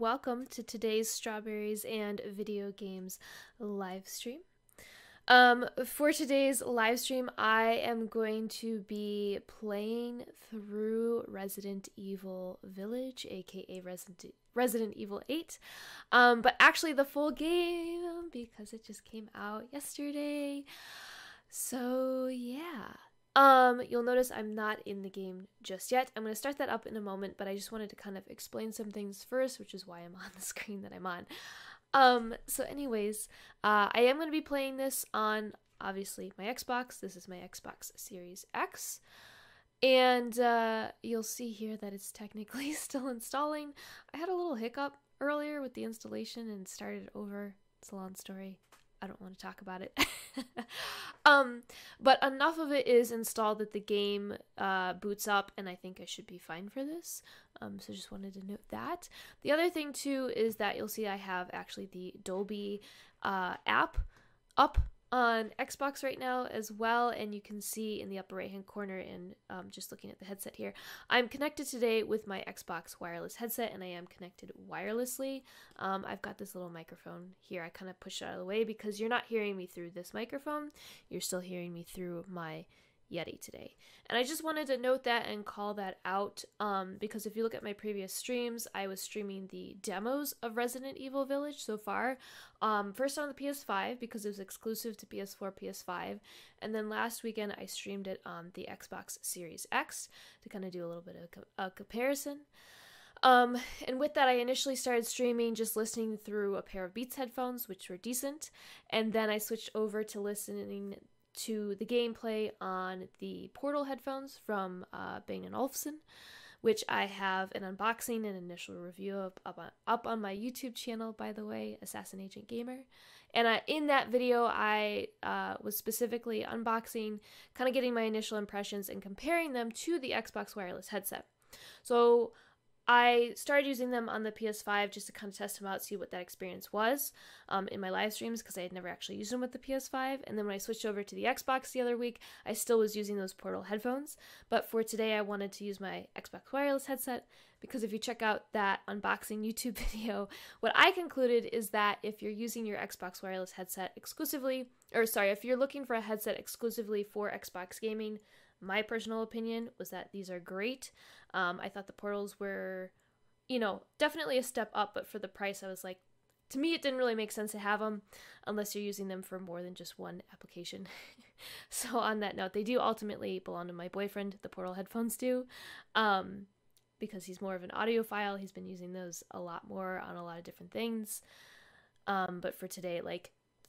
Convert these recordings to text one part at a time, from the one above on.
welcome to today's Strawberries and Video Games live stream. For today's live stream, I am going to be playing through Resident Evil Village, aka Resident Evil 8. But actually the full game, because it just came out yesterday. So yeah. You'll notice I'm not in the game just yet. I'm going to start that up in a moment, but I just wanted to kind of explain some things first, which is why I'm on the screen that I'm on. So anyways, I am going to be playing this on, obviously, my Xbox. This is my Xbox Series X. And you'll see here that it's technically still installing. I had a little hiccup earlier with the installation and started over. It's a long story. I don't want to talk about it. But enough of it is installed that the game boots up, and I think I should be fine for this. So just wanted to note that. The other thing too is that you'll see I have actually the Dolby app up on Xbox right now as well, and you can see in the upper right hand corner, and just looking at the headset here, I'm connected today with my Xbox wireless headset, and I am connected wirelessly. I've got this little microphone here. I kind of push it out of the way because you're not hearing me through this microphone, you're still hearing me through my Yeti today. And I just wanted to note that and call that out, because if you look at my previous streams, I was streaming the demos of Resident Evil Village so far. First on the PS5 because it was exclusive to PS4, PS5, and then last weekend I streamed it on the Xbox Series X to kind of do a little bit of a comparison. And with that, I initially started streaming just listening through a pair of Beats headphones, which were decent, and then I switched over to listening to the gameplay on the Portal headphones from Bang & Olufsen, which I have an unboxing and initial review of up on my YouTube channel, by the way, xassassinagentx. And in that video, I was specifically unboxing, kind of getting my initial impressions and comparing them to the Xbox wireless headset. So I started using them on the PS5 just to kind of test them out, see what that experience was in my live streams, because I had never actually used them with the PS5. And then when I switched over to the Xbox the other week, I still was using those Portal headphones. But for today, I wanted to use my Xbox wireless headset, because if you check out that unboxing YouTube video, what I concluded is that if you're using your Xbox wireless headset exclusively, if you're looking for a headset exclusively for Xbox gaming, my personal opinion was that these are great. I thought the Portals were, definitely a step up, but for the price, I was like, to me, it didn't really make sense to have them unless you're using them for more than just one application. So on that note, they do ultimately belong to my boyfriend, the Portal headphones do, because he's more of an audiophile. He's been using those a lot more on a lot of different things. But for today,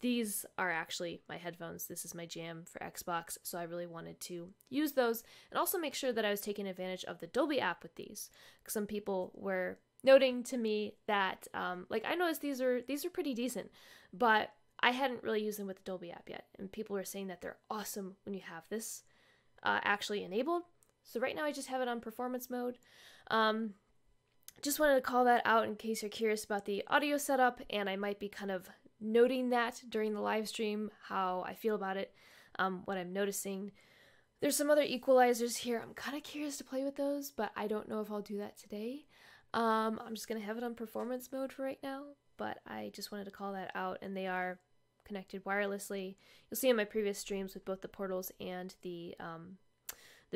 these are actually my headphones. This is my jam for Xbox, so I really wanted to use those and also make sure that I was taking advantage of the Dolby app with these. Some people were noting to me that, I noticed these are pretty decent, but I hadn't really used them with the Dolby app yet, and people were saying that they're awesome when you have this actually enabled. So right now I just have it on performance mode. Just wanted to call that out in case you're curious about the audio setup, and I might be kind of noting that during the live stream, how I feel about it, what I'm noticing. There's some other equalizers here. I'm kind of curious to play with those, but I don't know if I'll do that today. I'm just going to have it on performance mode for right now, but I just wanted to call that out, and they are connected wirelessly. You'll see in my previous streams with both the Portals and the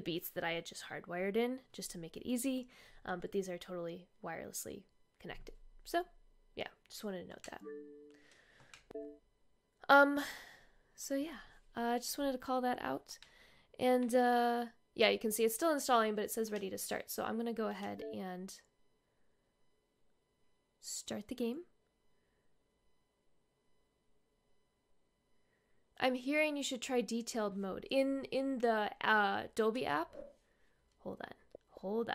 Beats that I had just hardwired in just to make it easy, but these are totally wirelessly connected. So yeah, just wanted to note that. So yeah, I just wanted to call that out. And yeah, you can see it's still installing, but it says ready to start. So I'm going to go ahead and start the game. I'm hearing you should try detailed mode in the Dolby app. Hold on.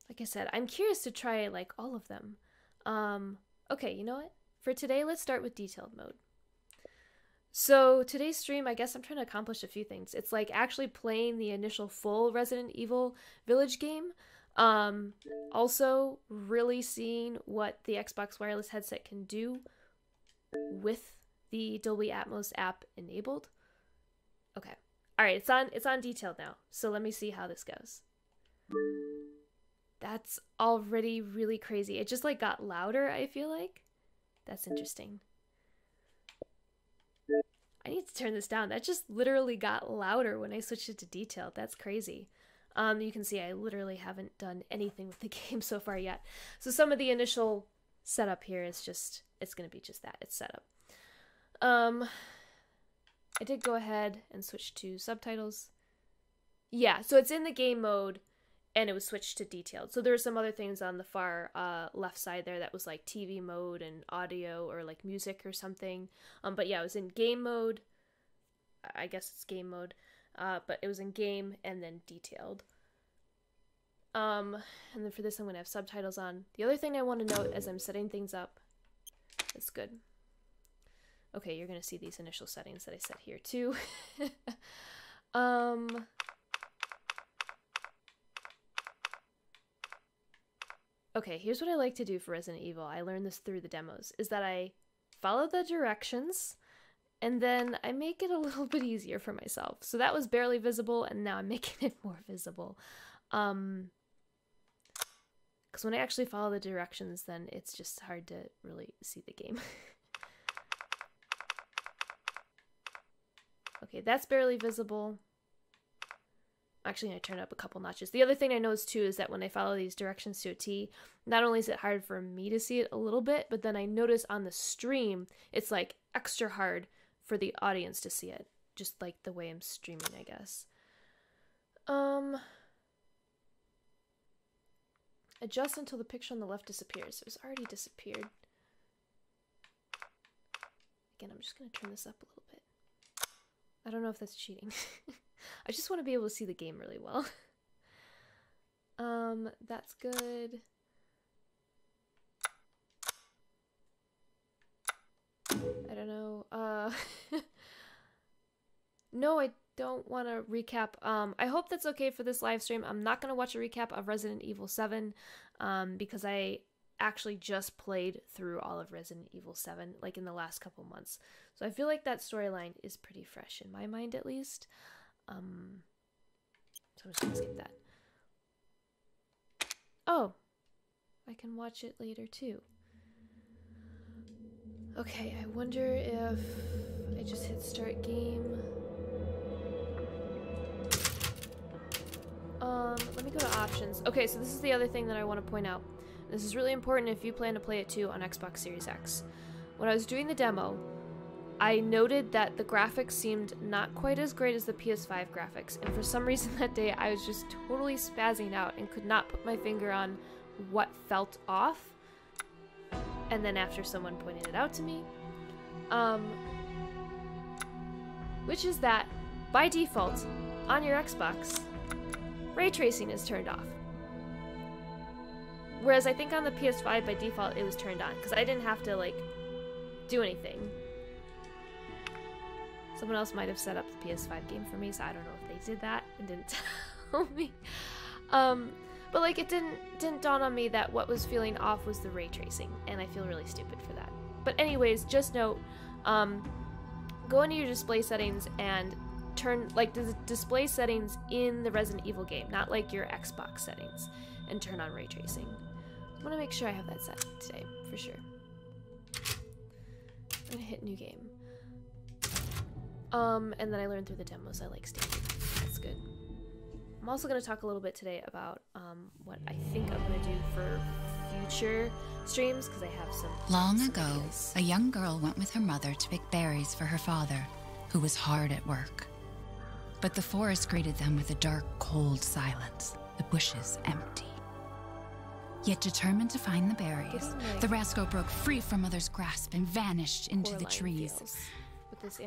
Like I said, I'm curious to try all of them. Okay, you know what? For today, let's start with detailed mode. So today's stream, I guess I'm trying to accomplish a few things. It's actually playing the initial full Resident Evil Village game. Also really seeing what the Xbox wireless headset can do with the Dolby Atmos app enabled. Okay, All right, it's on detailed now. So let me see how this goes. That's already really crazy. It just like got louder, I feel like. That's interesting. I need to turn this down. That just literally got louder when I switched it to detailed. That's crazy. You can see I literally haven't done anything with the game so far yet. So some of the initial setup here is just, it's going to be just that. It's setup. I did go ahead and switch to subtitles. Yeah, so it's in the game mode and it was switched to detailed. So there were some other things on the far left side there that was like TV mode and audio or like music or something. But yeah, it was in game mode. I guess it's game mode. But it was in game and then detailed. And then for this I'm going to have subtitles on. The other thing I want to note as I'm setting things up, that's good. Okay, you're going to see these initial settings that I set here too. Okay, here's what I like to do for Resident Evil. I learned this through the demos, is that I follow the directions and then I make it a little bit easier for myself. So that was barely visible and now I'm making it more visible. Because when I actually follow the directions, then it's just hard to really see the game. Okay, that's barely visible. Actually, I turned up a couple notches. The other thing I noticed too is that when I follow these directions to a T, not only is it hard for me to see it a little bit, but then I notice on the stream, it's like extra hard for the audience to see it. Just like the way I'm streaming, I guess. Adjust until the picture on the left disappears. It was already disappeared. Again, I'm just going to turn this up a little bit. I don't know if that's cheating. I just want to be able to see the game really well. That's good. I don't know. No, I don't want to recap. I hope that's okay for this live stream. I'm not going to watch a recap of Resident Evil 7 because I actually just played through all of Resident Evil 7 like in the last couple months. So I feel like that storyline is pretty fresh in my mind at least. So I'm just going to skip that. Oh, I can watch it later too. Okay, I wonder if I just hit start game. Let me go to options. Okay, so this is the other thing that I want to point out. This is really important if you plan to play it too on Xbox Series X. When I was doing the demo, I noted that the graphics seemed not quite as great as the PS5 graphics, and for some reason that day I was just totally spazzing out and could not put my finger on what felt off. And then after someone pointed it out to me, which is that by default on your Xbox, ray tracing is turned off. Whereas I think on the PS5 by default it was turned on because I didn't have to like do anything. Someone else might have set up the PS5 game for me, so I don't know if they did that and didn't tell me. But like it didn't dawn on me that what was feeling off was the ray tracing, and I feel really stupid for that. But anyways, just note, go into your display settings and turn like the display settings in the Resident Evil game, not like your Xbox settings, and turn on ray tracing. I want to make sure I have that set today for sure. I'm gonna hit new game. And then I learned through the demos I like standard. That's good. I'm also going to talk a little bit today about what I think I'm going to do for future streams because I have some Long ago, ideas. A young girl went with her mother to pick berries for her father, who was hard at work. But the forest greeted them with a dark, cold silence, the bushes empty. Yet determined to find the berries, the rascal broke free from Mother's grasp and vanished into the trees.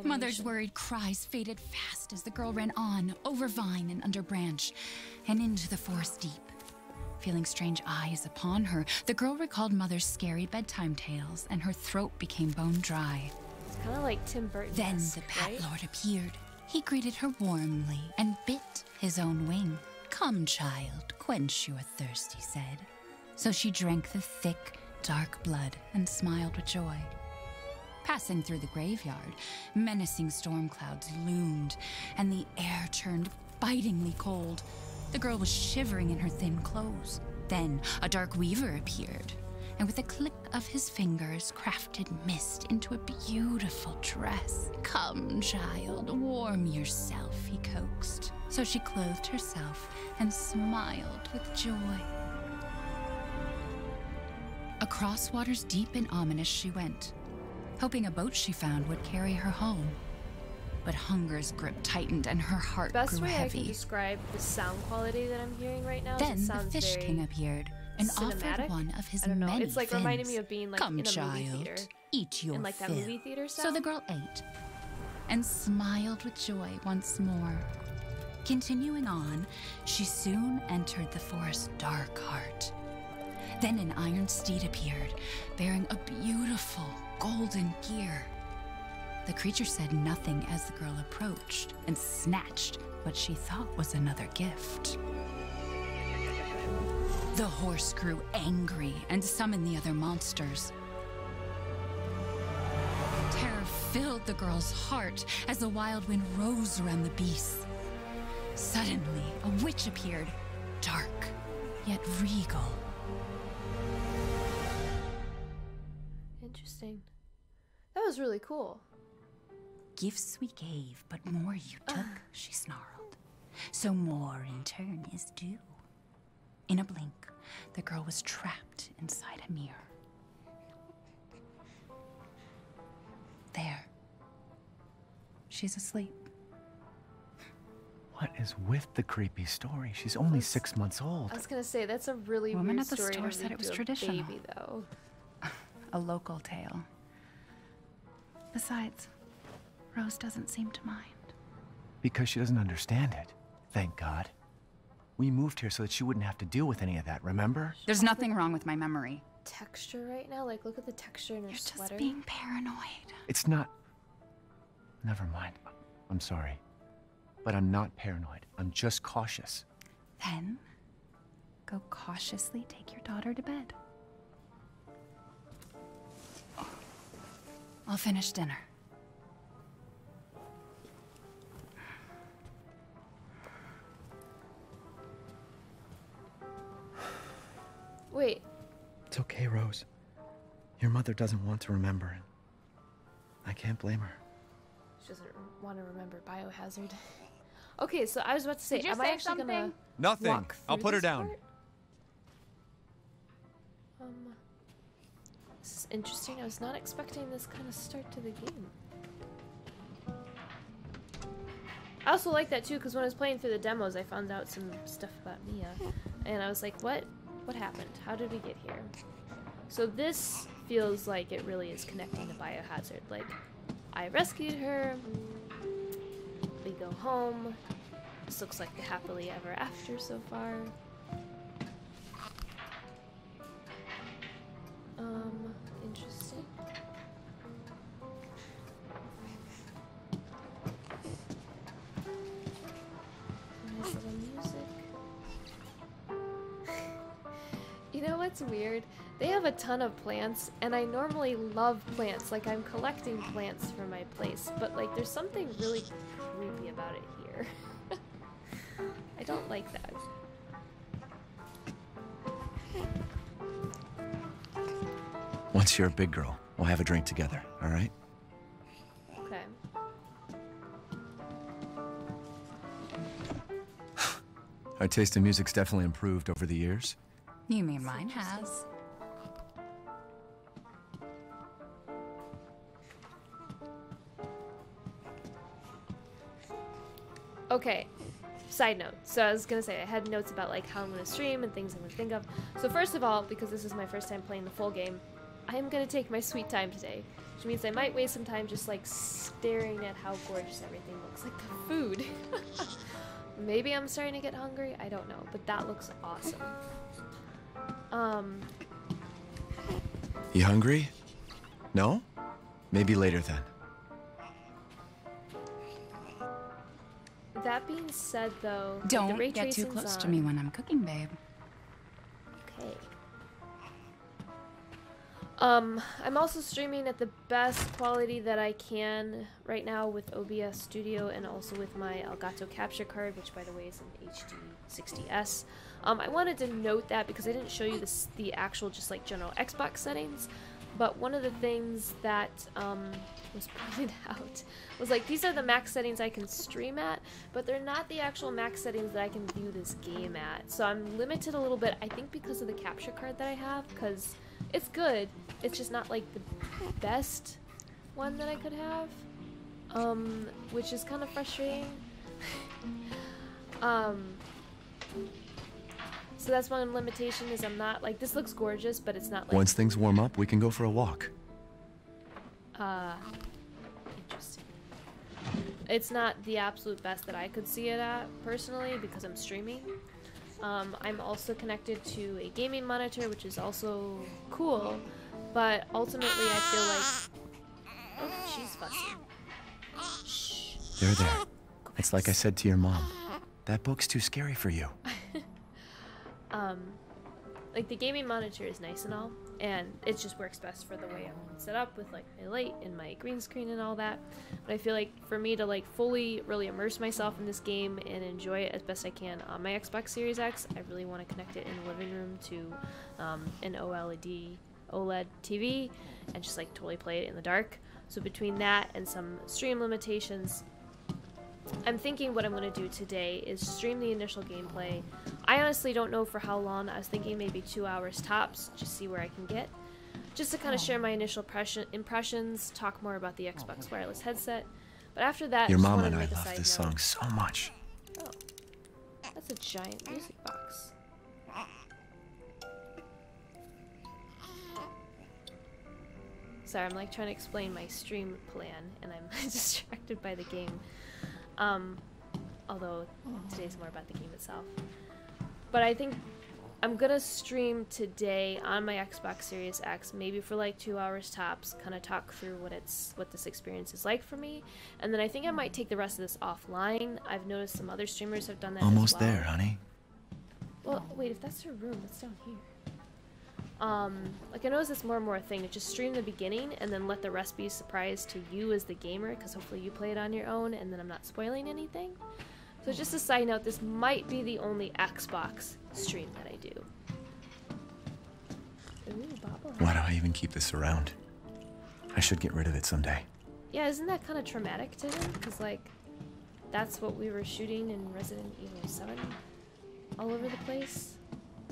Mother's worried cries faded fast as the girl ran on, over vine and under branch, and into the forest deep. Feeling strange eyes upon her, the girl recalled Mother's scary bedtime tales, and her throat became bone dry. It's kind of like Tim Burton. Then the Bat Lord appeared. He greeted her warmly and bit his own wing. "Come, child, quench your thirst," he said. So she drank the thick, dark blood and smiled with joy. Passing through the graveyard, menacing storm clouds loomed, and the air turned bitingly cold. The girl was shivering in her thin clothes. Then a dark weaver appeared, and with a click of his fingers, crafted mist into a beautiful dress. "Come, child, warm yourself," he coaxed. So she clothed herself and smiled with joy. Across waters deep and ominous she went, hoping a boat she found would carry her home. But hunger's grip tightened and her heart Best grew way heavy. I can describe the sound quality that I'm hearing right now is Then it the sounds Fish very King appeared and cinematic. offered one of his I don't know. many It's like fins. reminding me of being like "Come, in a movie child, theater. eat your In like that fill." movie theater So sound. the girl ate and smiled with joy once more. Continuing on, she soon entered the forest's dark heart. Then an iron steed appeared, bearing a beautiful golden gear. The creature said nothing as the girl approached and snatched what she thought was another gift. The horse grew angry and summoned the other monsters. Terror filled the girl's heart as the wild wind rose around the beasts. Suddenly, a witch appeared, dark yet regal. Interesting. That was really cool. "Gifts we gave, but more you took," she snarled. "So more in turn is due." In a blink, the girl was trapped inside a mirror. There. She's asleep. What is with the creepy story? She's only 6 months old. I was gonna say that's a really Woman weird at the story store to said read it was to a traditional. baby, though. A local tale. Besides, Rose doesn't seem to mind. Because she doesn't understand it. Thank God. We moved here so that she wouldn't have to deal with any of that, remember? There's nothing wrong with my memory. Texture right now, like look at the texture in her You're sweater. just being paranoid. It's not... Never mind. I'm sorry. But I'm not paranoid. I'm just cautious. Then, go cautiously take your daughter to bed. I'll finish dinner. Wait, It's okay, Rose. Your mother doesn't want to remember it. I can't blame her. she doesn't want to remember Biohazard. Okay, so I was about to say, Did you am I say actually gonna something? Nothing. walk I'll through put her this down. part? This is interesting. I was not expecting this kind of start to the game. I also like that too, because when I was playing through the demos, I found out some stuff about Mia, and I was like, "What? What happened? How did we get here?" So this feels like it really is connecting to Biohazard. Like, I rescued her. We go home. This looks like the happily ever after so far. Interesting. Nice little music. You know what's weird? They have a ton of plants, and I normally love plants. Like, I'm collecting plants for my place, but like, there's something really creepy about it here. I don't like that. Once you're a big girl, we'll have a drink together, all right? Okay. Our taste in music's definitely improved over the years. You mean mine has? Okay, side note. So I was gonna say, I had notes about like how I'm gonna stream and things I'm gonna think of. So first of all, because this is my first time playing the full game, I'm gonna take my sweet time today. Which means I might waste some time just like staring at how gorgeous everything looks. Like the food. Maybe I'm starting to get hungry, I don't know. But that looks awesome. You hungry? No? Maybe later then. That being said though, the Don't ray get too tracing's close to on. me when I'm cooking, babe. Okay. I'm also streaming at the best quality that I can right now with OBS Studio and also with my Elgato capture card, which by the way is an HD 60S. I wanted to note that because I didn't show you the actual just like general Xbox settings, but one of the things that was pointed out was like these are the max settings I can stream at, but they're not the actual max settings that I can view this game at. So I'm limited a little bit, I think because of the capture card that I have, because it's good. It's just not like the best one that I could have, which is kind of frustrating. So that's one limitation is I'm not like this looks gorgeous, but it's not like Once things warm up, we can go for a walk. Interesting. It's not the absolute best that I could see it at personally because I'm streaming. I'm also connected to a gaming monitor, which is also cool, but ultimately I feel like... Oh, she's fussy. Shh. There, there. It's like I said to your mom. That book's too scary for you. Like the gaming monitor is nice and all, and it just works best for the way I'm set up with like my light and my green screen and all that. But I feel like for me to like fully really immerse myself in this game and enjoy it as best I can on my Xbox Series X, I really want to connect it in the living room to an OLED TV and just like totally play it in the dark. So between that and some stream limitations, I'm thinking what I'm going to do today is stream the initial gameplay. I honestly don't know for how long. I was thinking maybe 2 hours tops, just see where I can get. Just to kind of share my initial impressions, talk more about the Xbox wireless headset. But after that, Your just mom wanted and to I make a love this side note. song so much. Oh, that's a giant music box. Sorry, I'm like trying to explain my stream plan, and I'm distracted by the game. Although today's more about the game itself. But I think I'm gonna stream today on my Xbox Series X, maybe for like 2 hours tops, kind of talk through what this experience is like for me, and then I think I might take the rest of this offline. I've noticed some other streamers have done that Almost as well. there, honey. Well, wait, if that's her room, it's down here. Like I noticed it's more and more a thing to just stream the beginning and then let the rest be a surprise to you as the gamer, because hopefully you play it on your own and then I'm not spoiling anything. So just a side note, this might be the only Xbox stream that I do. Ooh, bobblehead. Why do I even keep this around? I should get rid of it someday. Yeah, isn't that kind of traumatic to him? Because like, that's what we were shooting in Resident Evil 7 all over the place.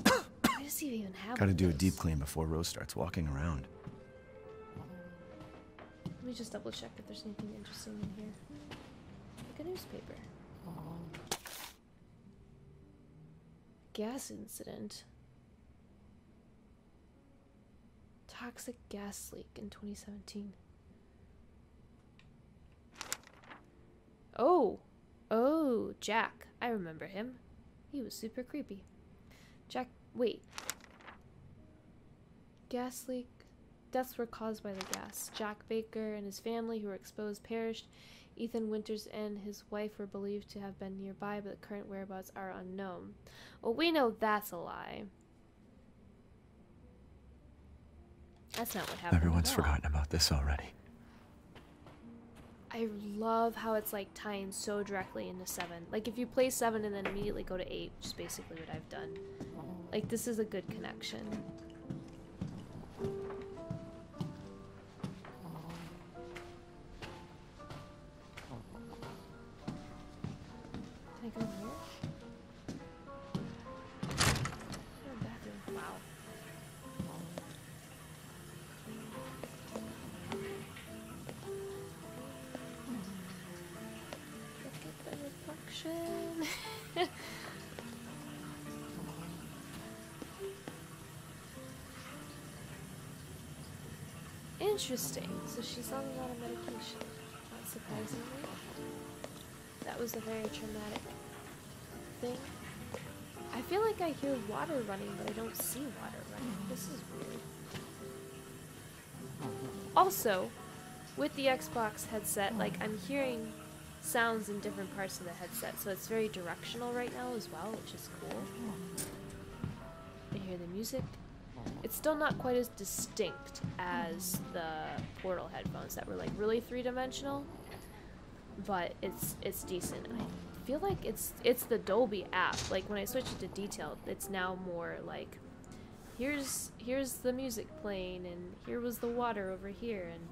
Why does he even have Gotta do a this? deep clean before Rose starts walking around. Let me just double check if there's anything interesting in here. Like a newspaper. Gas incident. Toxic gas leak in 2017. Oh, Jack. I remember him. He was super creepy. Jack, wait. Gas leak. Deaths were caused by the gas. Jack Baker and his family who were exposed perished. Ethan Winters and his wife were believed to have been nearby, but the current whereabouts are unknown. Well, we know that's a lie. That's not what happened. Everyone's at all. forgotten about this already. I love how it's like tying so directly into 7. Like if you play 7 and then immediately go to 8, which is basically what I've done. Like this is a good connection. Can I go in here? Oh, bathroom. Wow. Look at the reflection. Interesting. So she's on a lot of medication. Not surprisingly. That was a very traumatic thing. I feel like I hear water running, but I don't see water running. This is weird. Also, with the Xbox headset, like I'm hearing sounds in different parts of the headset, so it's very directional right now as well, which is cool. I hear the music. It's still not quite as distinct as the Portal headphones that were like really three-dimensional, but it's decent. And I feel like it's the Dolby app. Like when I switch it to detailed, it's now more like here's the music playing and here was the water over here, and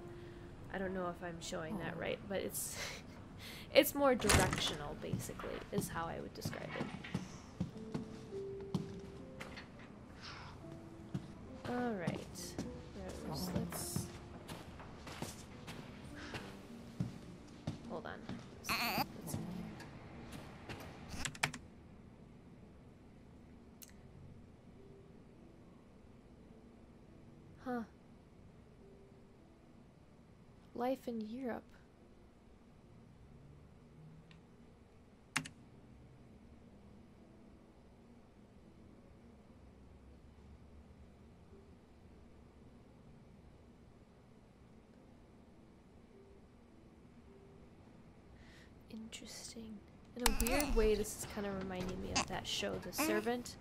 I don't know if I'm showing that right, but it's it's more directional basically is how I would describe it. Alright, let's hold on. What's in here? Huh. Life in Europe. Interesting. In a weird way, this is kind of reminding me of that show, The Servant.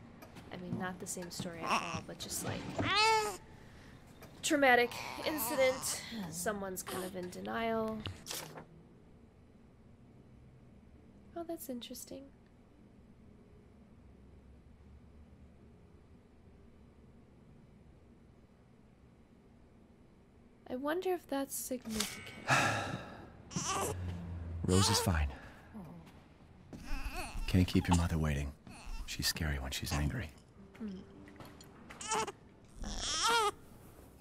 I mean, not the same story at all, but just like traumatic incident. Someone's kind of in denial. Oh, that's interesting. I wonder if that's significant. Rose is fine. Can't keep your mother waiting. She's scary when she's angry.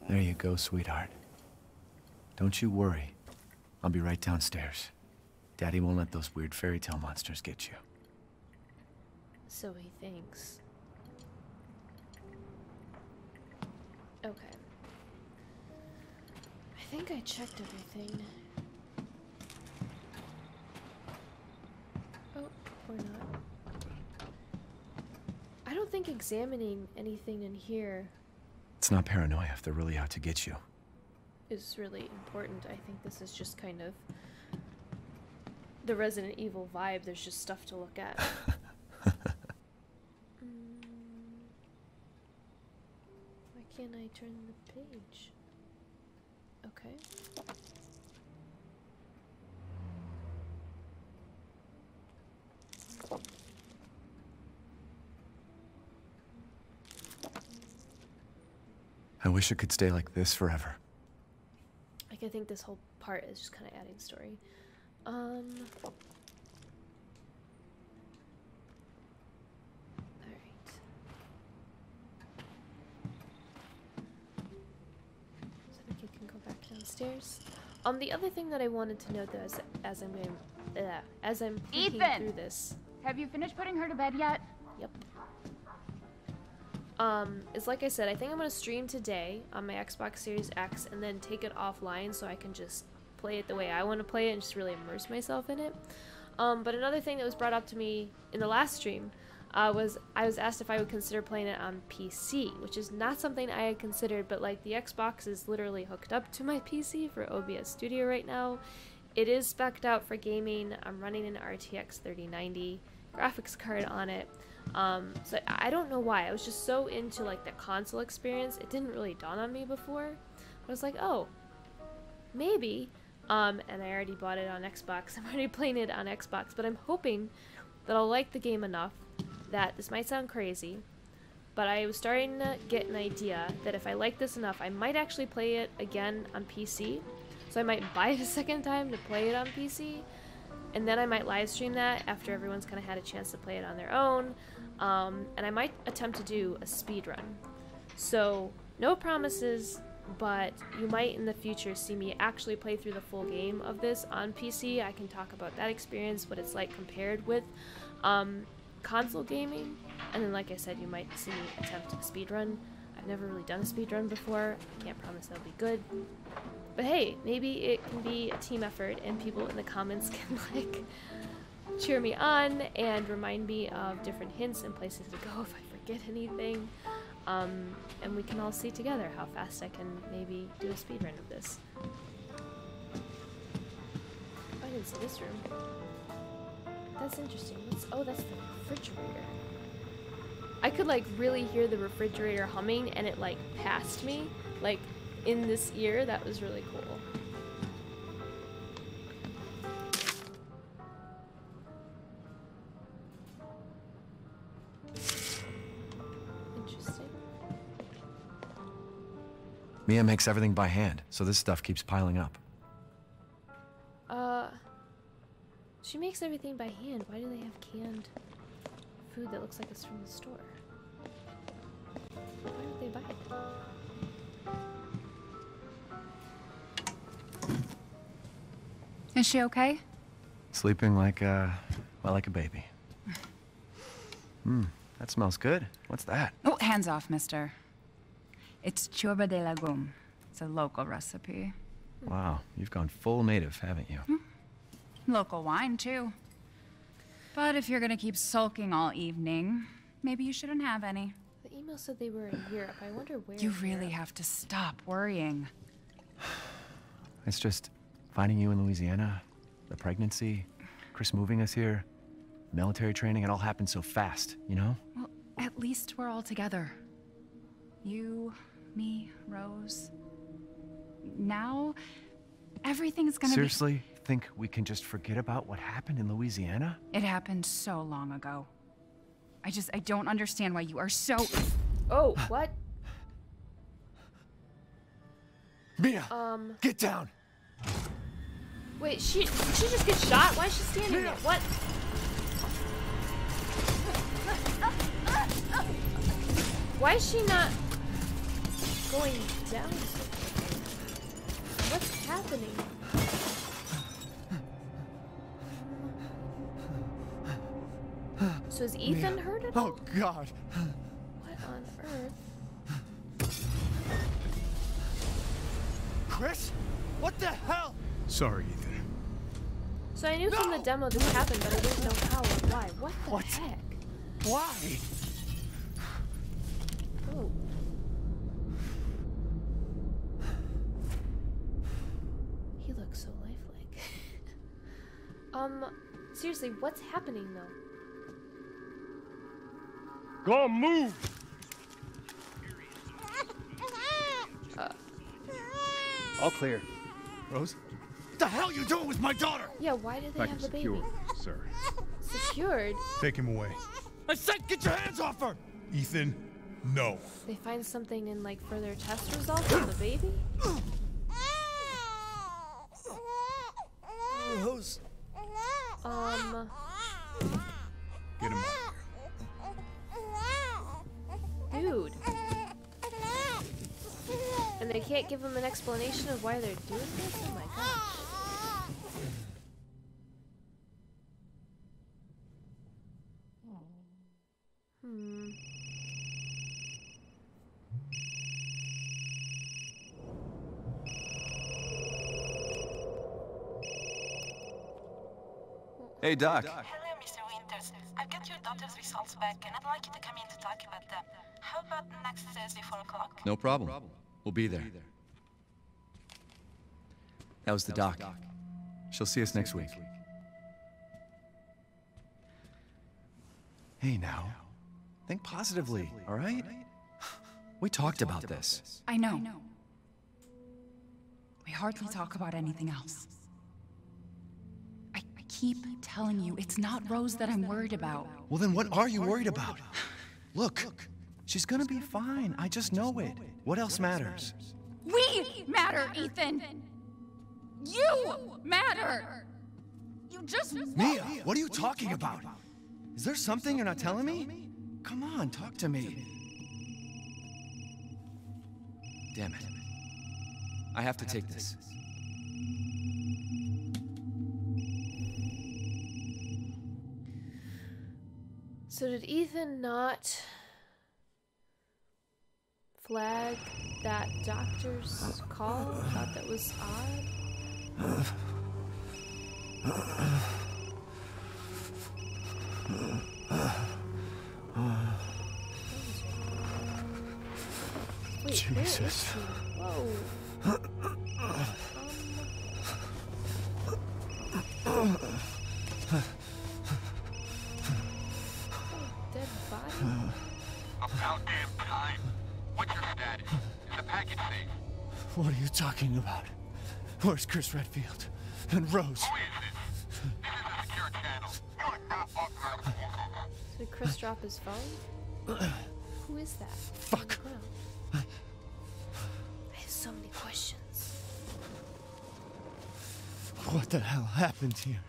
There you go, sweetheart. Don't you worry. I'll be right downstairs. Daddy won't let those weird fairy tale monsters get you. So he thinks. Okay. I think I checked everything. Oh, or not. I don't think examining anything in here It's not paranoia if they're really out to get you. is really important. I think this is just kind of the Resident Evil vibe. There's just stuff to look at. Why can't I turn the page? Okay. I wish it could stay like this forever. Like, I think this whole part is just kind of adding story. Alright. So I think you can go back downstairs. The other thing that I wanted to note, though, as I'm thinking through this. Have you finished putting her to bed yet? Yep. Is like I said, I think I'm gonna stream today on my Xbox Series X and then take it offline so I can just play it the way I want to play it and just really immerse myself in it. But another thing that was brought up to me in the last stream was I was asked if I would consider playing it on PC, which is not something I had considered, but like the Xbox is literally hooked up to my PC for OBS Studio right now. It is spec'd out for gaming. I'm running an RTX 3090 graphics card on it. So I don't know why. I was just so into like the console experience. It didn't really dawn on me before. I was like, oh, maybe. And I already bought it on Xbox. I'm already playing it on Xbox, but I'm hoping that I'll like the game enough that this might sound crazy, but I was starting to get an idea that if I like this enough, I might actually play it again on PC. So I might buy it a second time to play it on PC, and then I might live stream that after everyone's kind of had a chance to play it on their own. And I might attempt to do a speed run. So no promises, but you might in the future see me actually play through the full game of this on PC. I can talk about that experience, what it's like compared with console gaming. And then, like I said, you might see me attempt a speed run. I've never really done a speed run before. I can't promise that'll be good. But hey, maybe it can be a team effort and people in the comments can like cheer me on and remind me of different hints and places to go if I forget anything. And we can all see together how fast I can maybe do a speed run of this. Oh, I didn't see this room. That's interesting. Oh, that's the refrigerator. I could like really hear the refrigerator humming and it like passed me like in this ear. That was really cool. Interesting. Mia makes everything by hand, so this stuff keeps piling up. She makes everything by hand. Why do they have canned food that looks like it's from the store? Why would they buy it? Is she okay? Sleeping like, well, like a baby. That smells good. What's that? Oh, hands off, mister. It's chorba de legume. It's a local recipe. Wow, you've gone full native, haven't you? Local wine, too. But if you're gonna keep sulking all evening, maybe you shouldn't have any. The email said they were in Europe. I wonder where. You really have to stop worrying. It's just finding you in Louisiana, the pregnancy, Chris moving us here, military training, it all happened so fast, you know? Well, at least we're all together. You, me, Rose. Now, everything's gonna Seriously? Think we can just forget about what happened in Louisiana? It happened so long ago. I don't understand why you are so... Oh, what? Mia! Get down! Wait, she just gets shot? Why is she standing there? What? Why is she not going down? What's happening? So is Ethan hurt at all? Oh, God. What on earth? Chris? What the hell? Sorry, Ethan. So I knew from the demo this happened, but I didn't know how or why. What the heck? Why? Oh. He looks so lifelike. Seriously, what's happening though? Go move! All clear. Rose? What the hell are you doing with my daughter? Yeah, why do they have the baby? Sir. Secured? Take him away. I said get your hands off her! Ethan, no. They find something in like further test results on the baby? Rose. Get him out. Dude. And they can't give him an explanation of why they're doing this? Oh my gosh. Hey, Doc. Hello, Mr. Winters. I've got your daughter's results back, and I'd like you to come in to talk about them. How about next Thursday, 4 o'clock? No problem. We'll be there. That was the doc. She'll see us next week. Hey, now. Think positively, all right? We talked about this. I know. We hardly talk about anything else. I keep telling you, it's not Rose that I'm worried about. Well, then what are you worried about? Look, she's gonna be fine. I just know it. What else matters? We matter, Ethan! You matter! You just... Mia, what are you talking about? Is there something you're not telling me? Come on, talk to me. Damn it. I have to take this. So did Ethan not flag that doctor's call? I thought that was odd. Wait, Jesus. where is he? Whoa. Dead body? About damn time. What's your status? Is the package safe? What are you talking about? Where's Chris Redfield? And Rose? Who is this? This is a secure channel. You are not authorized to use it. Did Chris drop his phone? Who is that? Fuck. I have so many questions. What the hell happened here?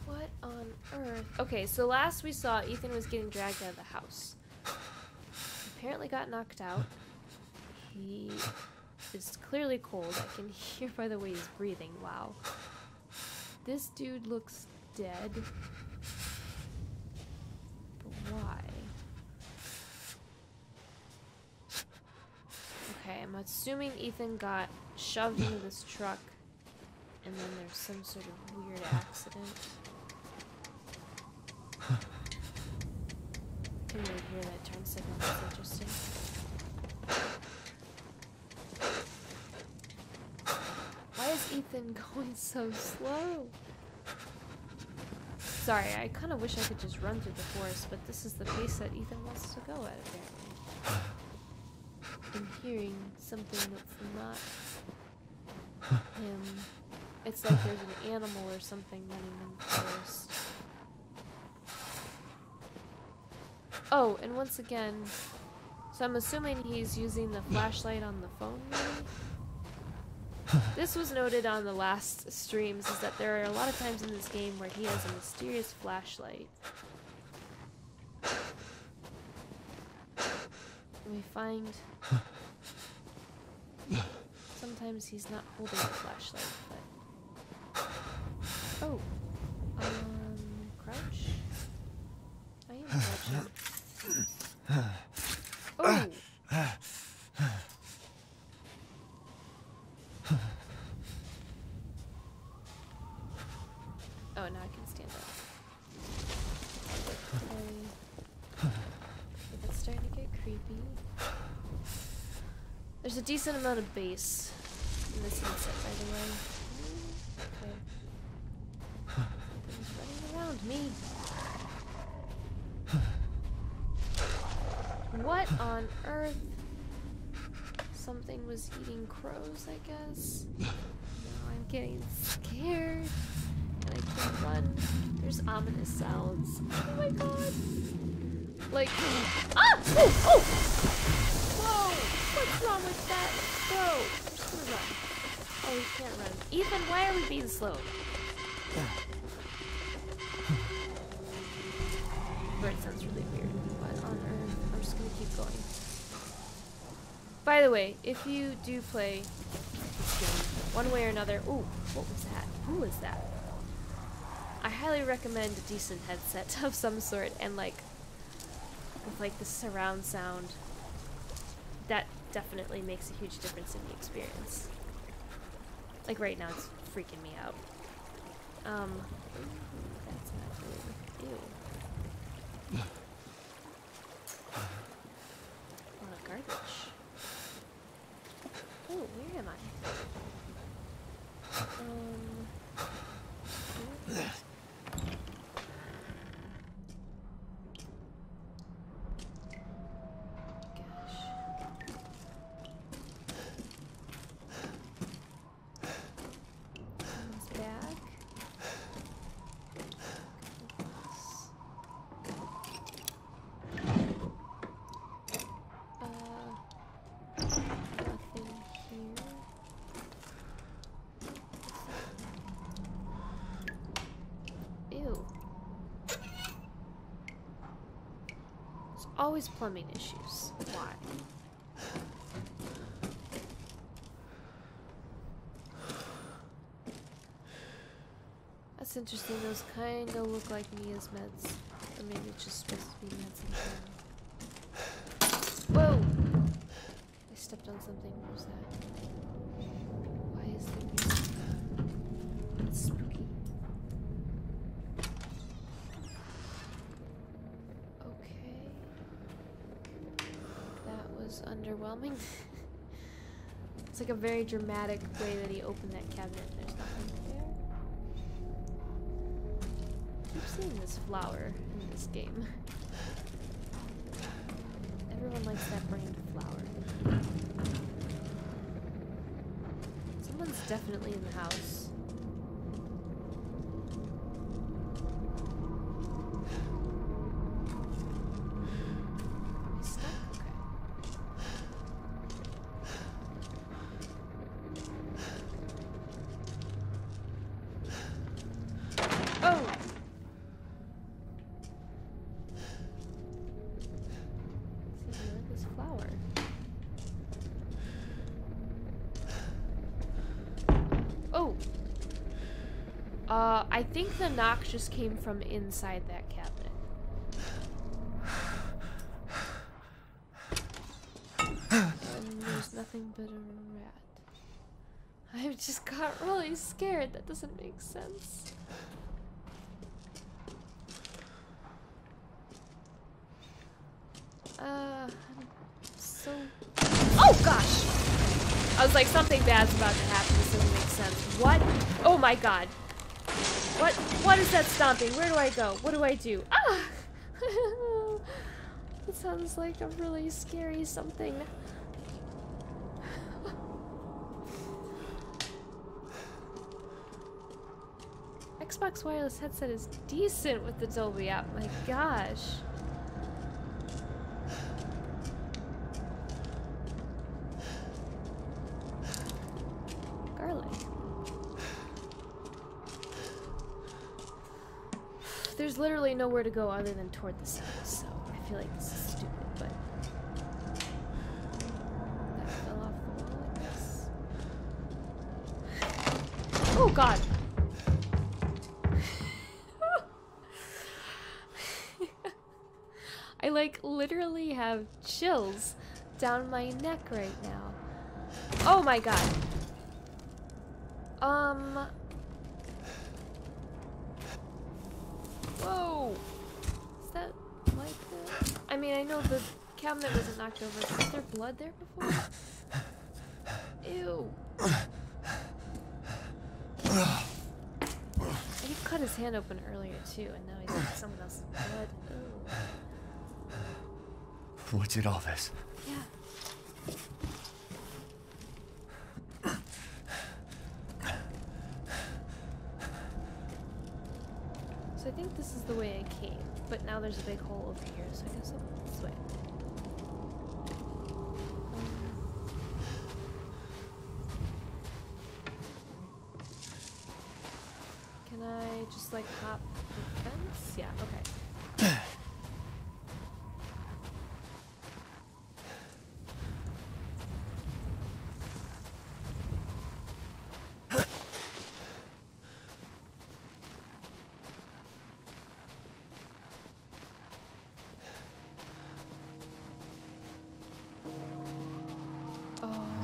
What on earth? Okay, so last we saw Ethan was getting dragged out of the house. Apparently got knocked out. He is clearly cold. I can hear by the way he's breathing. Wow. This dude looks dead. But why? Okay, I'm assuming Ethan got shoved into this truck and then there's some sort of weird accident. Couldn't really hear that turn signal. That's interesting. Why is Ethan going so slow? Sorry, I kind of wish I could just run through the forest, but this is the pace that Ethan wants to go at, apparently. I'm hearing something that's not him. It's like there's an animal or something running in the forest. Oh, and once again, so I'm assuming he's using the flashlight on the phone, maybe? This was noted on the last streams, is that there are a lot of times in this game where he has a mysterious flashlight. And we find sometimes he's not holding the flashlight, but... Oh. Crouch? I am crouching. Oh! Oh, now I can stand up. Okay. It's starting to get creepy. There's a decent amount of bass in this headset, by the way. Okay. He's running around me. What on earth? Something was eating crows, I guess. Now I'm getting scared. And I can't run. There's ominous sounds. Oh my god. Like, ah! Oh! Oh! Whoa! What's wrong with that? Bro! I'm just gonna run. Oh, he can't run. Ethan, why are we being slow? Bird sounds really weird. What on earth? I'm just gonna keep going. By the way, if you do play this game, one way or another... Ooh, what was that? Who was that? I highly recommend a decent headset of some sort, and like, with like the surround sound. That definitely makes a huge difference in the experience. Like right now, it's freaking me out. That's not good. Ew. A lot of garbage. Oh, where am I? Always plumbing issues. Why? That's interesting. Those kind of look like Mia's meds. Or maybe it's just supposed to be meds in general. Whoa! I stepped on something. What was that? Why is there music? It's spooky. Underwhelming. It's like a very dramatic way that he opened that cabinet. There's nothing keep seeing this flower in this game. Everyone likes that brand of flower. Someone's definitely in the house. Am I stuck? Okay. Oh! This flower. Oh! I think the knock just came from inside that cabinet. And there's nothing but a rat. I just got really scared. That doesn't make sense. I'm so... Oh gosh! I was like, something bad's about to happen. This doesn't make sense. What? Oh my god. What is that stomping? Where do I go? What do I do? Ah! It sounds like a really scary something. Xbox wireless headset is decent with the Dolby app. My gosh. Garlic. There's literally nowhere to go other than toward the sun, so I feel like this is stupid, but... That fell off the wall, I guess. Oh god! I like literally have chills down my neck right now. Oh my god. Whoa. Is that like that? I mean, I know the cabinet wasn't knocked over. Was there blood there before? Ew. He cut his hand open earlier too, and now he's got someone else's blood. Ew. What did all this? Yeah. So I think this is the way I came, but now there's a big hole over here, so I guess I'll go this way. Can I just like hop the fence? Yeah, okay.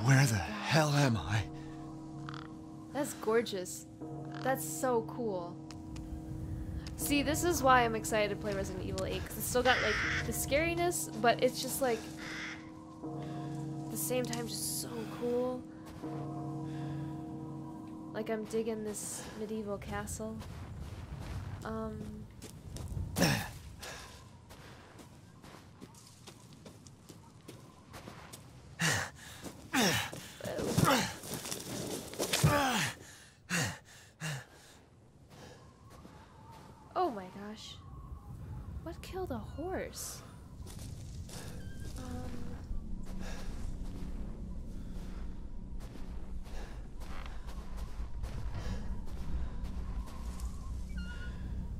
Where the hell am I? That's gorgeous. That's so cool. See, this is why I'm excited to play Resident Evil 8, because it's still got like the scariness, but it's just like at the same time just so cool. Like I'm digging this medieval castle. Oh my gosh. What killed a horse?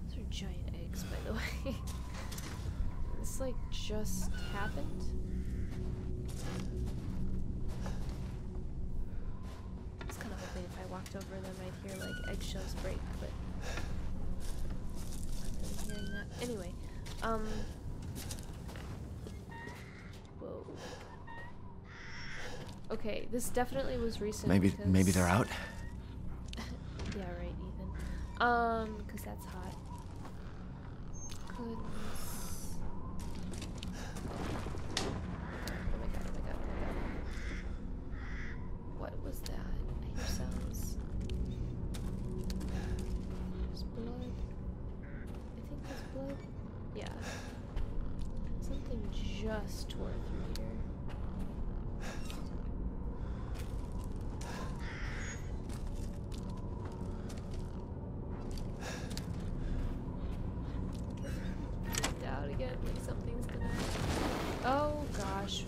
Those are giant eggs, by the way. This like just happened. I was kind of hoping if I walked over them I'd hear like eggshells break, but hearing that. Anyway, whoa. Okay, this definitely was recent. Maybe they're out. Yeah, right, Ethan. Cause that's hot. Goodness. Oh my god, oh my god, oh my god. What was that? I hear sounds. There's blood. blood? Yeah. Something just tore through here. Out again, like something's gonna. Oh gosh.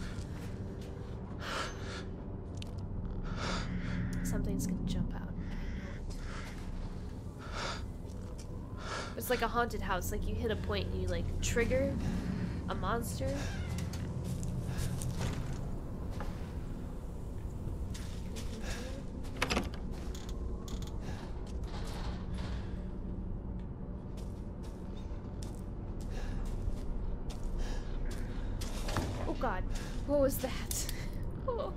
Something's gonna jump out. I know it. It's like a haunted house. Like you hit a point and you like trigger a monster. Oh God, what was that? Oh.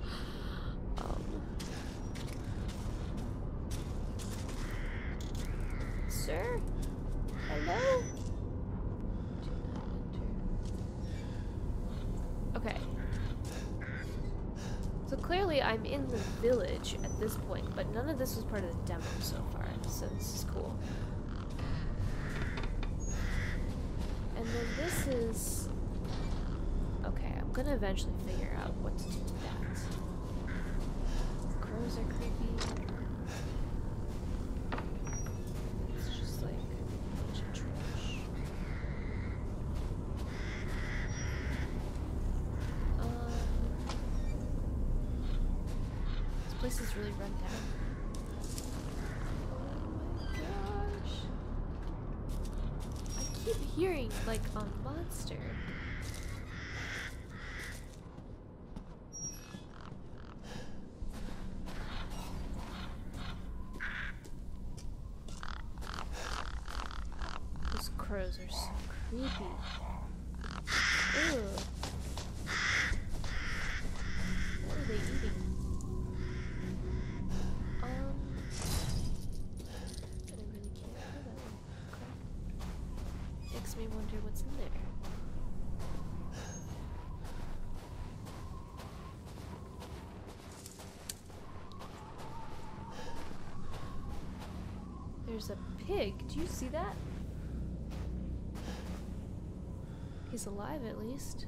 Sir? Hello? Do not enter. Okay. So clearly I'm in the village at this point, but none of this was part of the demo so far, so this is cool. And then this is... Okay, I'm gonna eventually figure out what to do with that. Crows are creepy. It's just like a bunch of trash. This place is really run down. Oh my gosh. I keep hearing like a monster. Those crows are so creepy. Ew. What are they eating? I really can't hear that one. Okay. Makes me wonder what's in there. There's a pig. Do you see that? He's alive at least.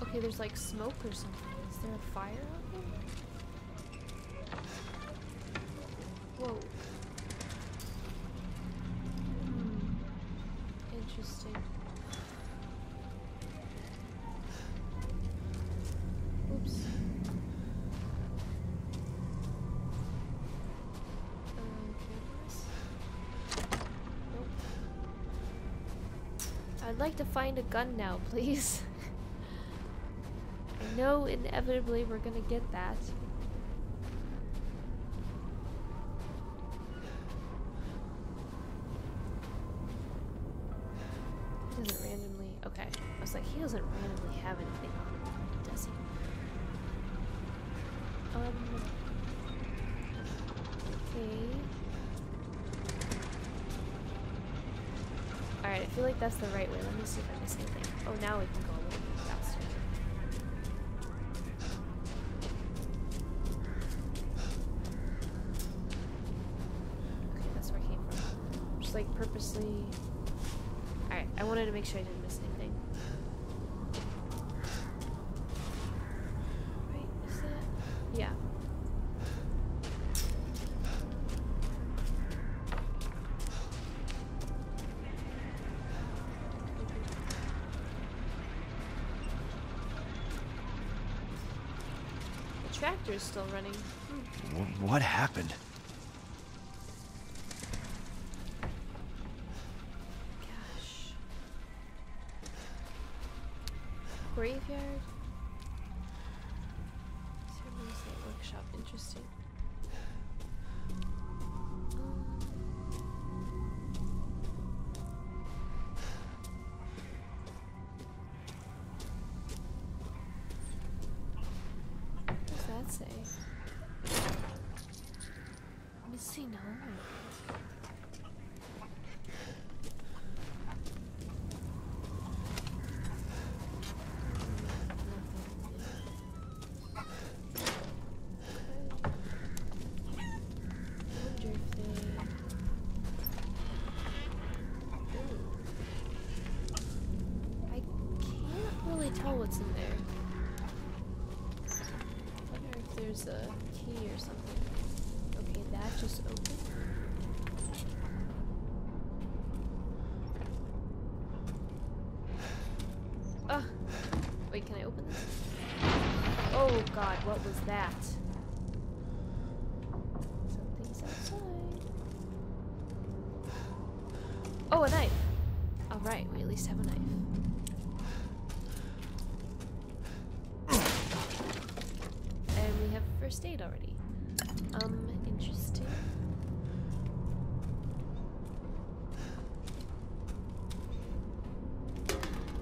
Okay, there's like smoke or something. Is there a fire out there? Whoa. Interesting. Oops. Cameras? Nope. I'd like to find a gun now, please. I know inevitably we're gonna get that. He doesn't randomly. Okay. I was like, he doesn't randomly have anything on him, does he? Okay. Alright, I feel like that's the right way. Let me see if I miss anything. Oh, now we can go a little bit faster. Okay, that's where I came from. Just like purposely... Alright, I wanted to make sure I didn't miss anything. Right, is that... Yeah. The tractor's still running. What happened? Gosh. Graveyard? Ceremonies at workshop. Interesting. he know? Tell what's in there. I wonder if there's a key or something. Okay, that just opened. Ah! Wait, can I open this? Oh god, what was that? Something's outside. Oh, a knife! Alright, we at least have a knife. First aid already. Interesting.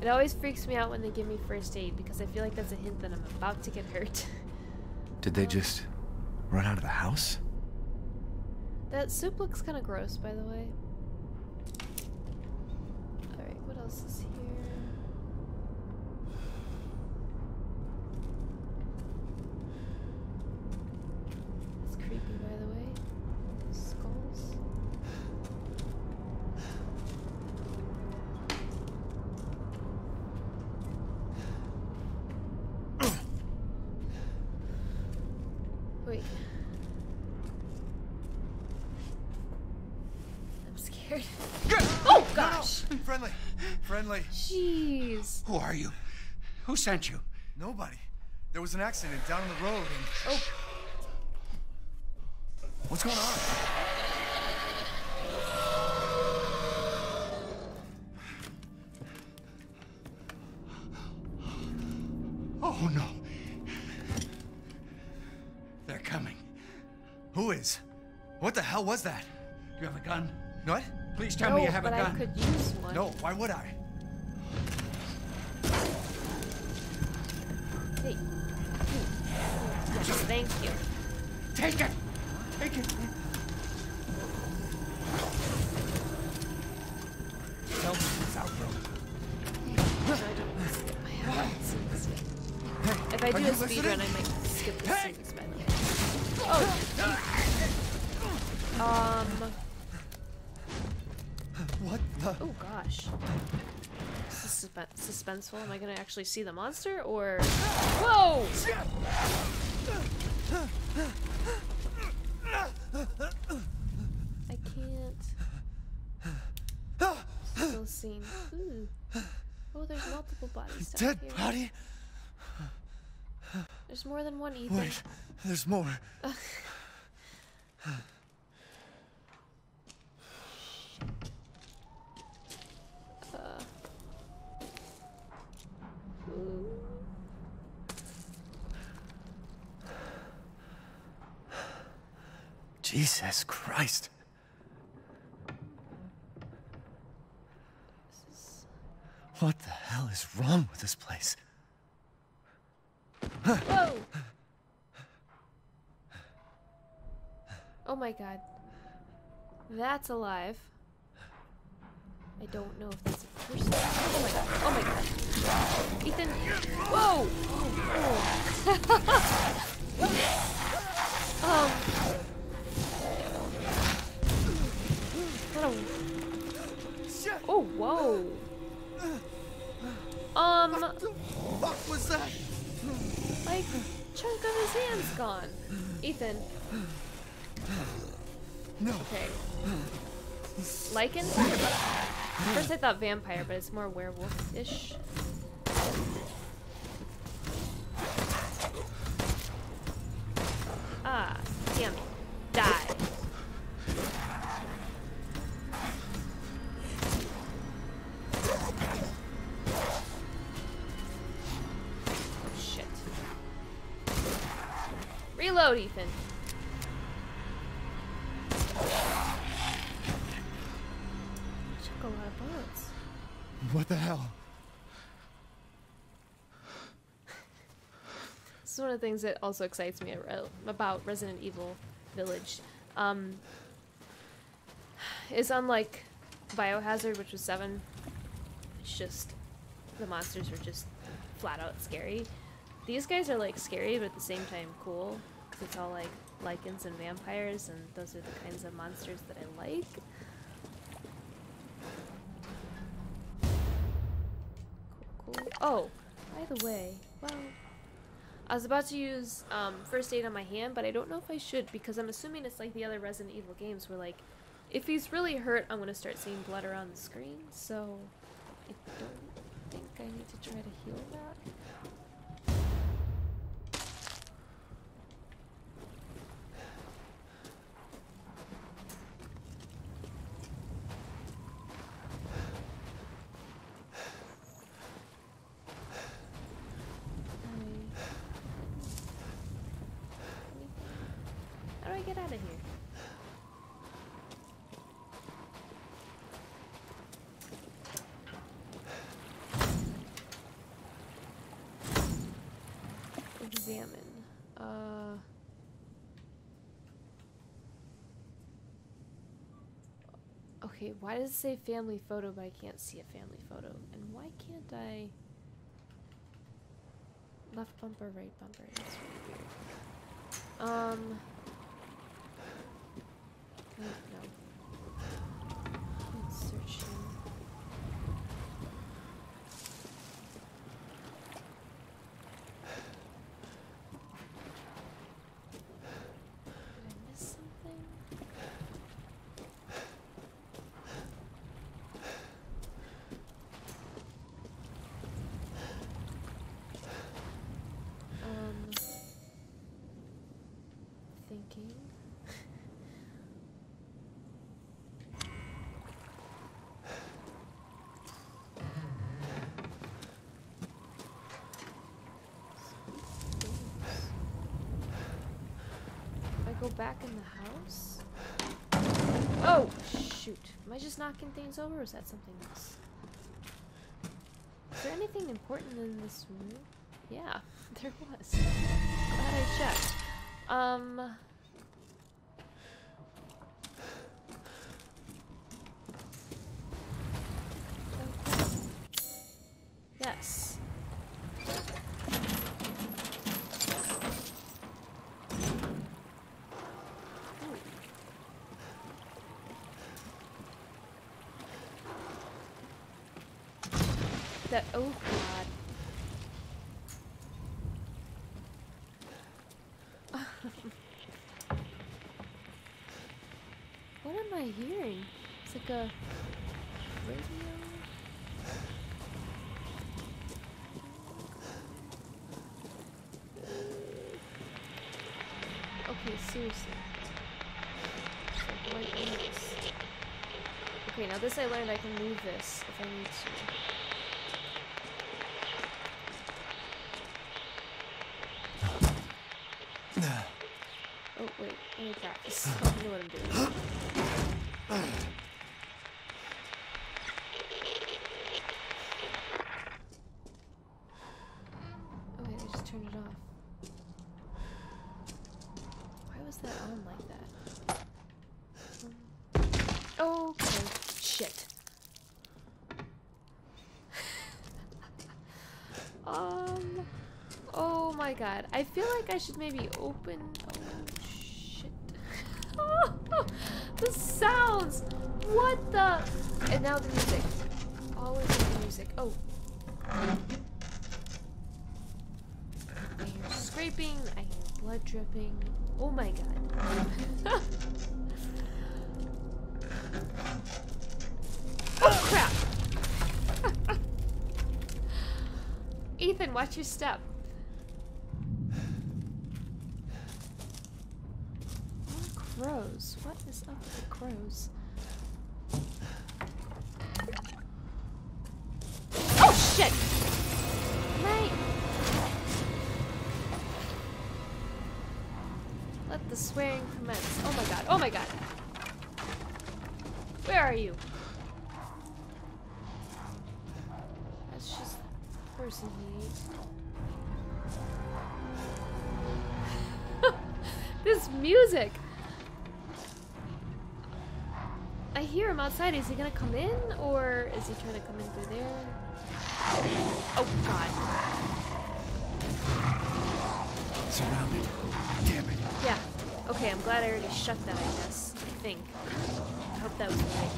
It always freaks me out when they give me first aid because I feel like that's a hint that I'm about to get hurt. Did they just run out of the house? That soup looks kind of gross, by the way. Alright, what else is here? Creepy, by the way. Skulls. Wait. I'm scared. Oh gosh! Friendly. Friendly. Jeez. Who are you? Who sent you? Nobody. There was an accident down on the road and... Oh. What's going on? Oh no. They're coming. Who is? What the hell was that? Do you have a gun? What? Please tell me you have a gun. But I could use one. No, why would I? Hey. Yes, thank you. Take it! Take it! Tell me it's out, bro. If I do a speed run, I might skip the scenes, by the way. Oh! What the? Oh gosh. This is suspenseful. Am I gonna actually see the monster, or... Whoa! I can't... Still seen. Ooh. Oh, there's multiple bodies down Dead here. body? There's more than one, Ethan. Wait, there's more. Ooh. Jesus Christ. What the hell is wrong with this place? Whoa! Oh my god. That's alive. I don't know if that's a person. Oh my god. Oh my god. Ethan. Whoa! Oh. What a... Oh, whoa. What the fuck was that? Like, chunk of his hand's gone. Ethan. No. Okay. Lichen? First I thought vampire, but it's more werewolf-ish. Ah, damn it. Die. Shit. Reload, Ethan. Took a lot of bullets. What the hell? This is one of the things that also excites me about Resident Evil Village. is unlike Biohazard, which was 7. It's just the monsters are just flat out scary. These guys are like scary, but at the same time cool, because it's all like lichens and vampires, and those are the kinds of monsters that I like. Cool. Oh, by the way, well, I was about to use first aid on my hand, but I don't know if I should, because I'm assuming it's like the other Resident Evil games where, like, if he's really hurt, I'm going to start seeing blood around the screen, so I don't think I need to try to heal that. How do I get out of here? Examine. Okay, why does it say family photo, but I can't see a family photo? And why can't I... Left bumper, right bumper. That's really weird. No. Let's search here. Did I miss something? Thinking. If I go back in the house? Oh, shoot. Am I just knocking things over, or is that something else? Is there anything important in this room? Yeah, there was. Glad I checked. Okay. Yes. Ooh. That, oh god. What am I hearing? It's like a radio. Okay, seriously. It's like white noise. Okay, now this I learned I can move this if I need to. Oh, wait, let me practice. I don't know what I'm doing. Oh, wait, I just turned it off. Why was that on like that? Okay, shit. Oh my god. I feel like I should maybe open... Oh, shit. The sounds! What the... And now the music. Always the music. Oh. I hear scraping. I hear blood dripping. Oh my god. Oh crap! Ethan, watch your step. Crows. What is up with the crows? Oh shit! Right. Let the swearing commence. Oh my god. Oh my god. Where are you? That's just the person he ate. This music! I hear him outside. Is he gonna come in, or is he trying to come in through there? Oh God. Surrounded. Damn it. Yeah. Okay, I'm glad I already shut that, I guess. I think. I hope that was the right move.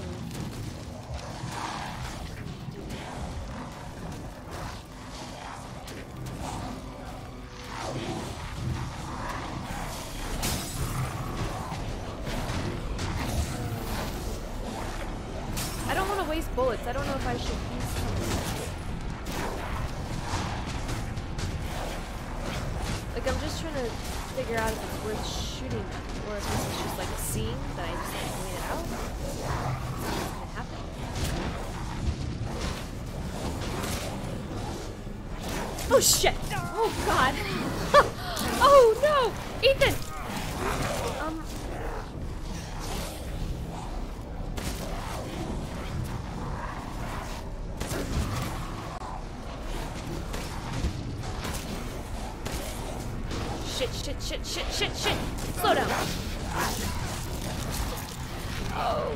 I don't want to waste bullets. I don't know if I should use something. Like, I'm just trying to figure out if it's worth shooting them, or if this is just like a scene that I just like wait it out. What's gonna happen? Oh shit! Oh God! Oh no! Ethan! Shit! Slow down! Oh.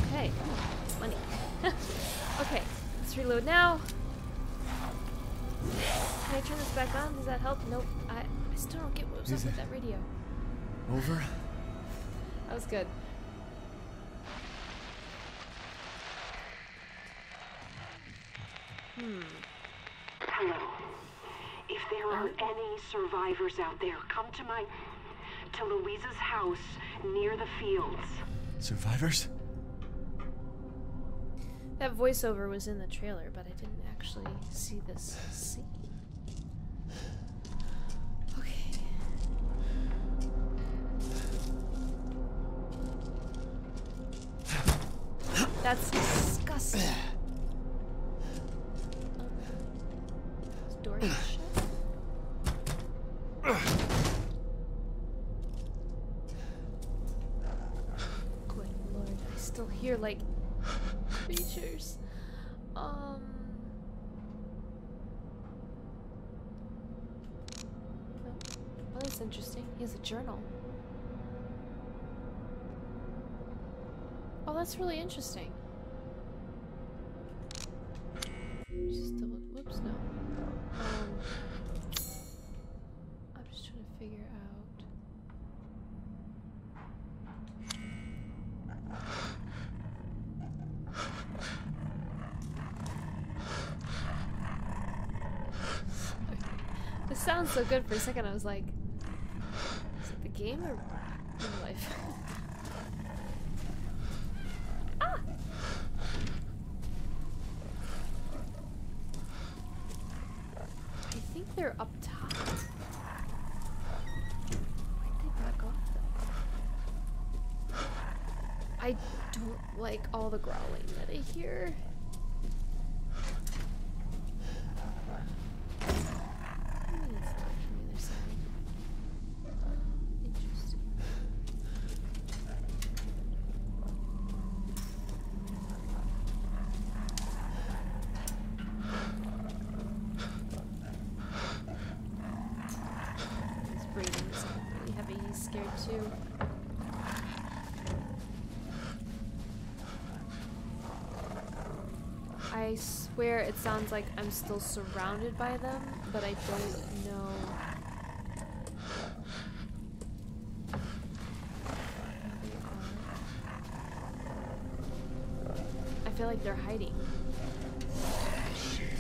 Okay. Money. Okay, let's reload now. Can I turn this back on? Does that help? Nope. I still don't get what was up with that radio. Over? That was good. Hello. If there are any survivors out there, come to Louisa's house near the fields. Survivors? That voiceover was in the trailer, but I didn't actually see this scene. Okay. That's disgusting. Is the door shut? Good lord, I still hear like creatures. Oh, well, that's interesting. He has a journal. Oh, that's really interesting. Just double. Whoops, no. I'm just trying to figure out. This sounds so good. For a second, I was like, is it the game or real life? Ah! I think they're up top. Why'd they back off though? I don't like all the growling that I hear. I swear it sounds like I'm still surrounded by them, but I don't know. I feel like they're hiding. Shit.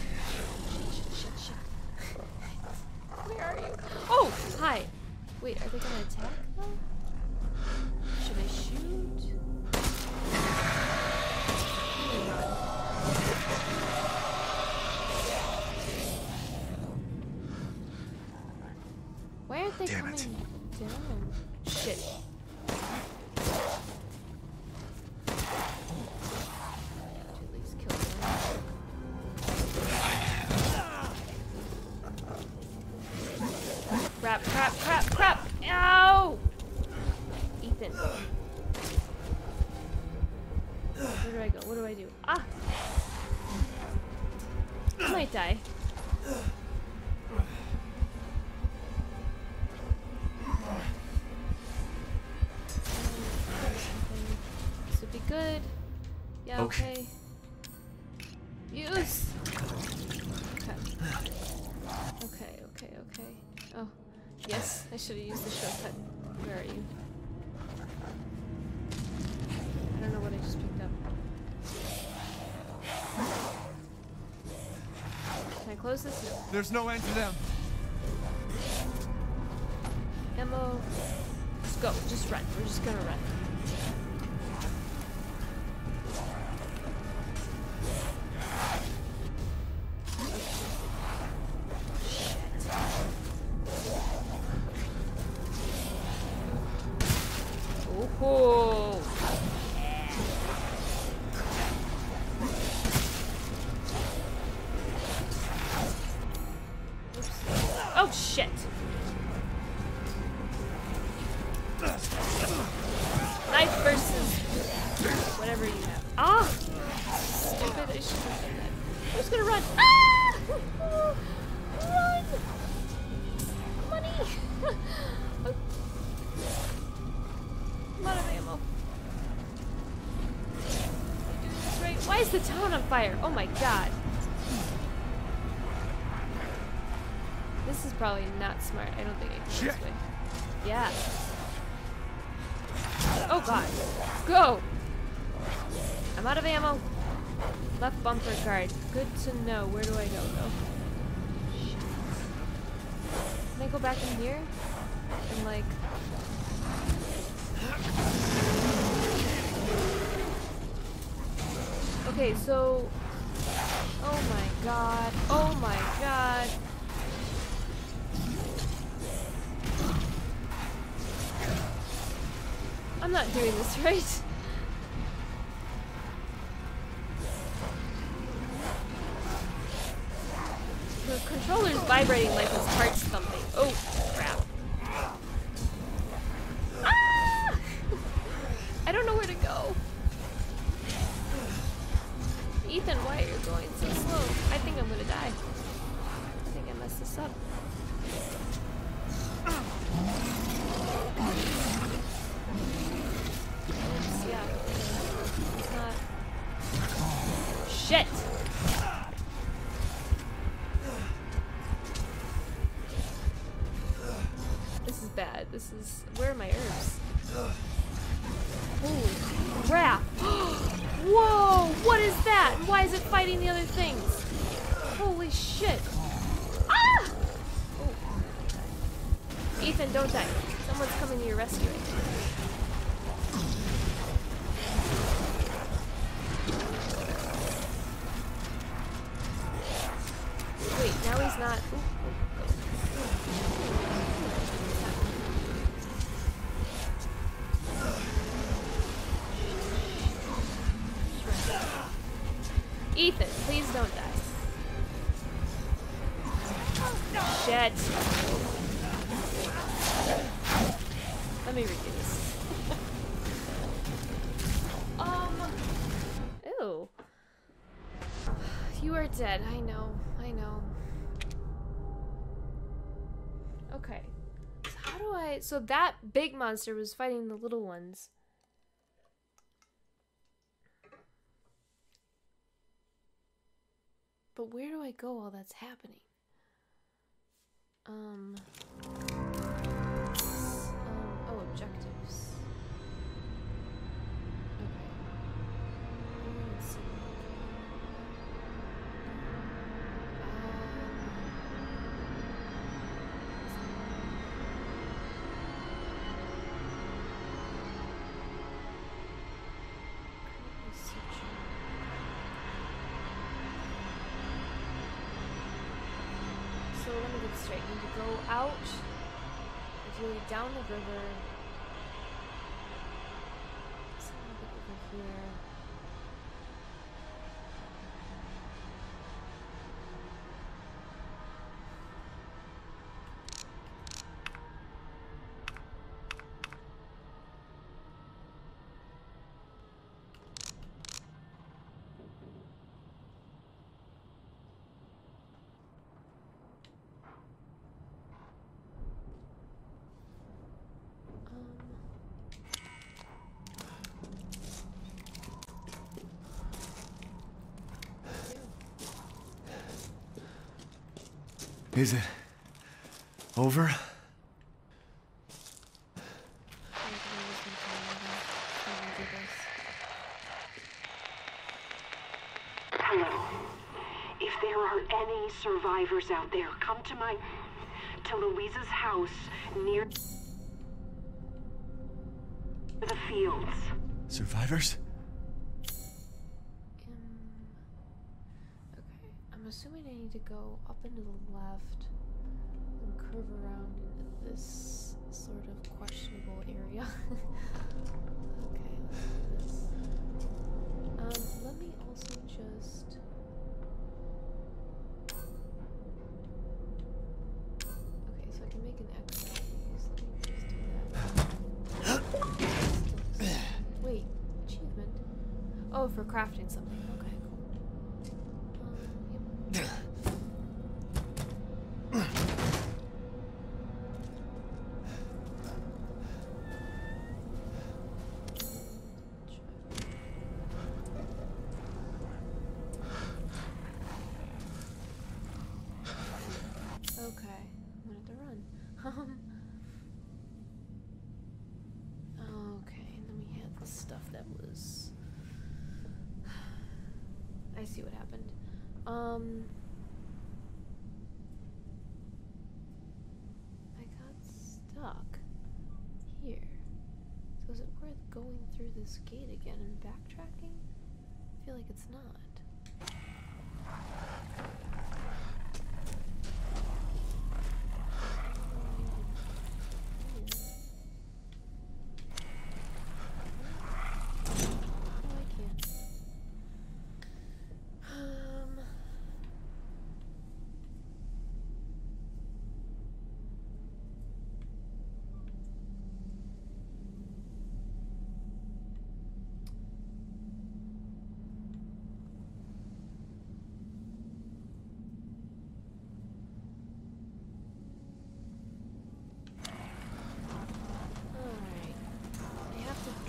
Where are you? Oh, hi. Wait, are they gonna attack though? Should I shoot? Why aren't they coming down? Shit. At least kill them. Crap! Ow! Ethan. Where do I go? What do I do? Ah! I might die. good. Yeah, okay. Use! Okay. Okay. Oh, yes, I should have used the shortcut. Where are you? I don't know what I just picked up. Can I close this? No. There's no end to them. Ammo. Let's go. Just run. We're just gonna run. Oh. Oops. Oh shit. Knife versus whatever you have. Ah! Stupid, I should have done that. I'm just gonna run. Ah! Run! Money! I'm out of ammo. Am I doing this right? Why is the town on fire? Oh my god. This is probably not smart. I don't think I can go this way. Yeah. Oh god. Go! I'm out of ammo. Left bumper guard. Good to know. Where do I go though? Shit. Can I go back in here? And like... Okay, so... Oh my god. Oh my god. I'm not doing this right. The controller's vibrating like his heart's thumping. Oh, crap. Ah! I don't know where to go. Ethan, why are you going so slow? I think I'm gonna die. I think I messed this up. Oops, yeah. It's not... Shit! This is bad. This is... Where are my herbs? Holy crap! Whoa! What is that? Why is it fighting the other things? Holy shit! Ah! Oh. Ethan, don't die. Someone's coming to your rescue. Wait, now he's not... Ooh, Ethan, please don't die. Shit. Let me read this. Ew. You are dead. I know. I know. Okay. So how do I... So that big monster was fighting the little ones. But where do I go while that's happening? Oh, objectives. Okay. Let's see. So let me get straight. You need to go out, ideally down the river. Something over here. Is it over? Hello. If there are any survivors out there, come to Louisa's house near the fields. Survivors? Okay, I'm assuming I need to go up into the left and curve around into this sort of questionable area. Okay, let's do this. Let me also just... Okay, so I can make an X out of these. Let me just do that. Wait, achievement. Oh, for crafting something. Okay, cool. Yep. Okay, I'm gonna have to run. Okay, and then we had the stuff that was... I see what happened. I got stuck here. So is it worth going through this gate again and backtracking? I feel like it's not.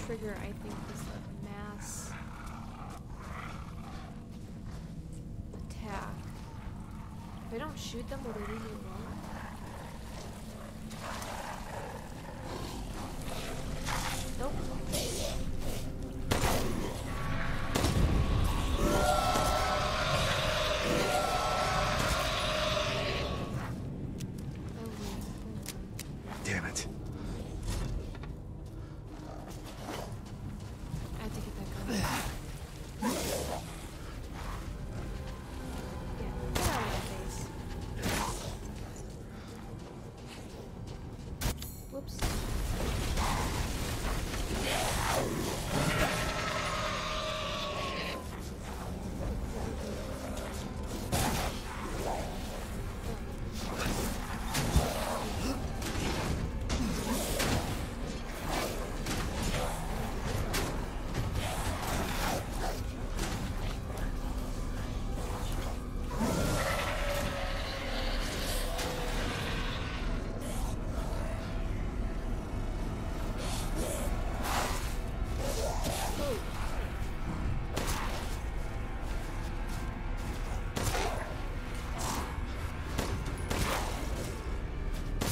Trigger, I think, is a mass attack. If I don't shoot them, will they leave me alone? Nope. Damn it.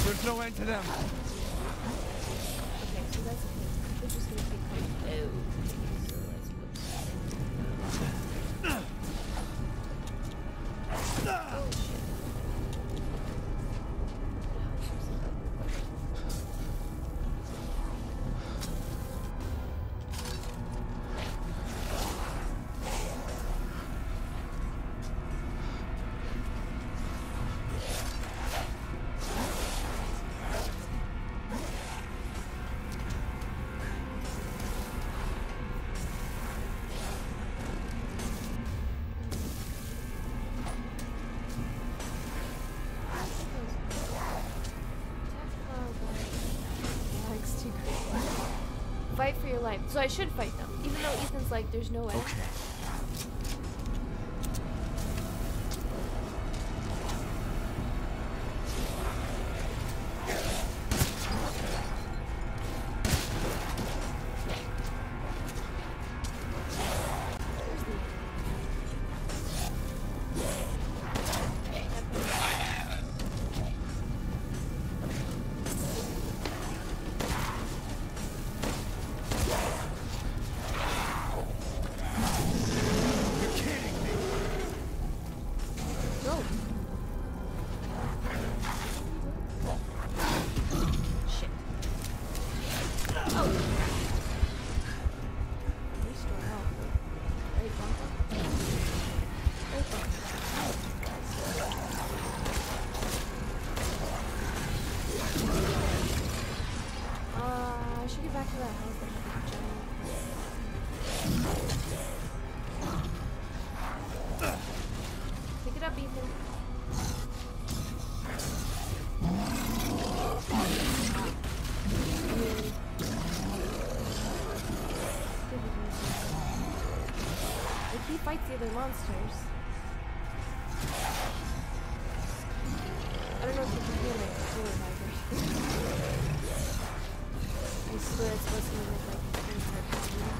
There's no end to them. Okay, so that's the thing. They're just gonna keep coming. Oh, okay, so let's oh shit. Fight for your life. So I should fight them, even though Ethan's like, there's no way. Okay. get back to that house that had the giant... Pick it up, Ethan. Like, he fights the other monsters. I don't know if you can hear my controller vibrate. I swear it's supposed to make like things start happening.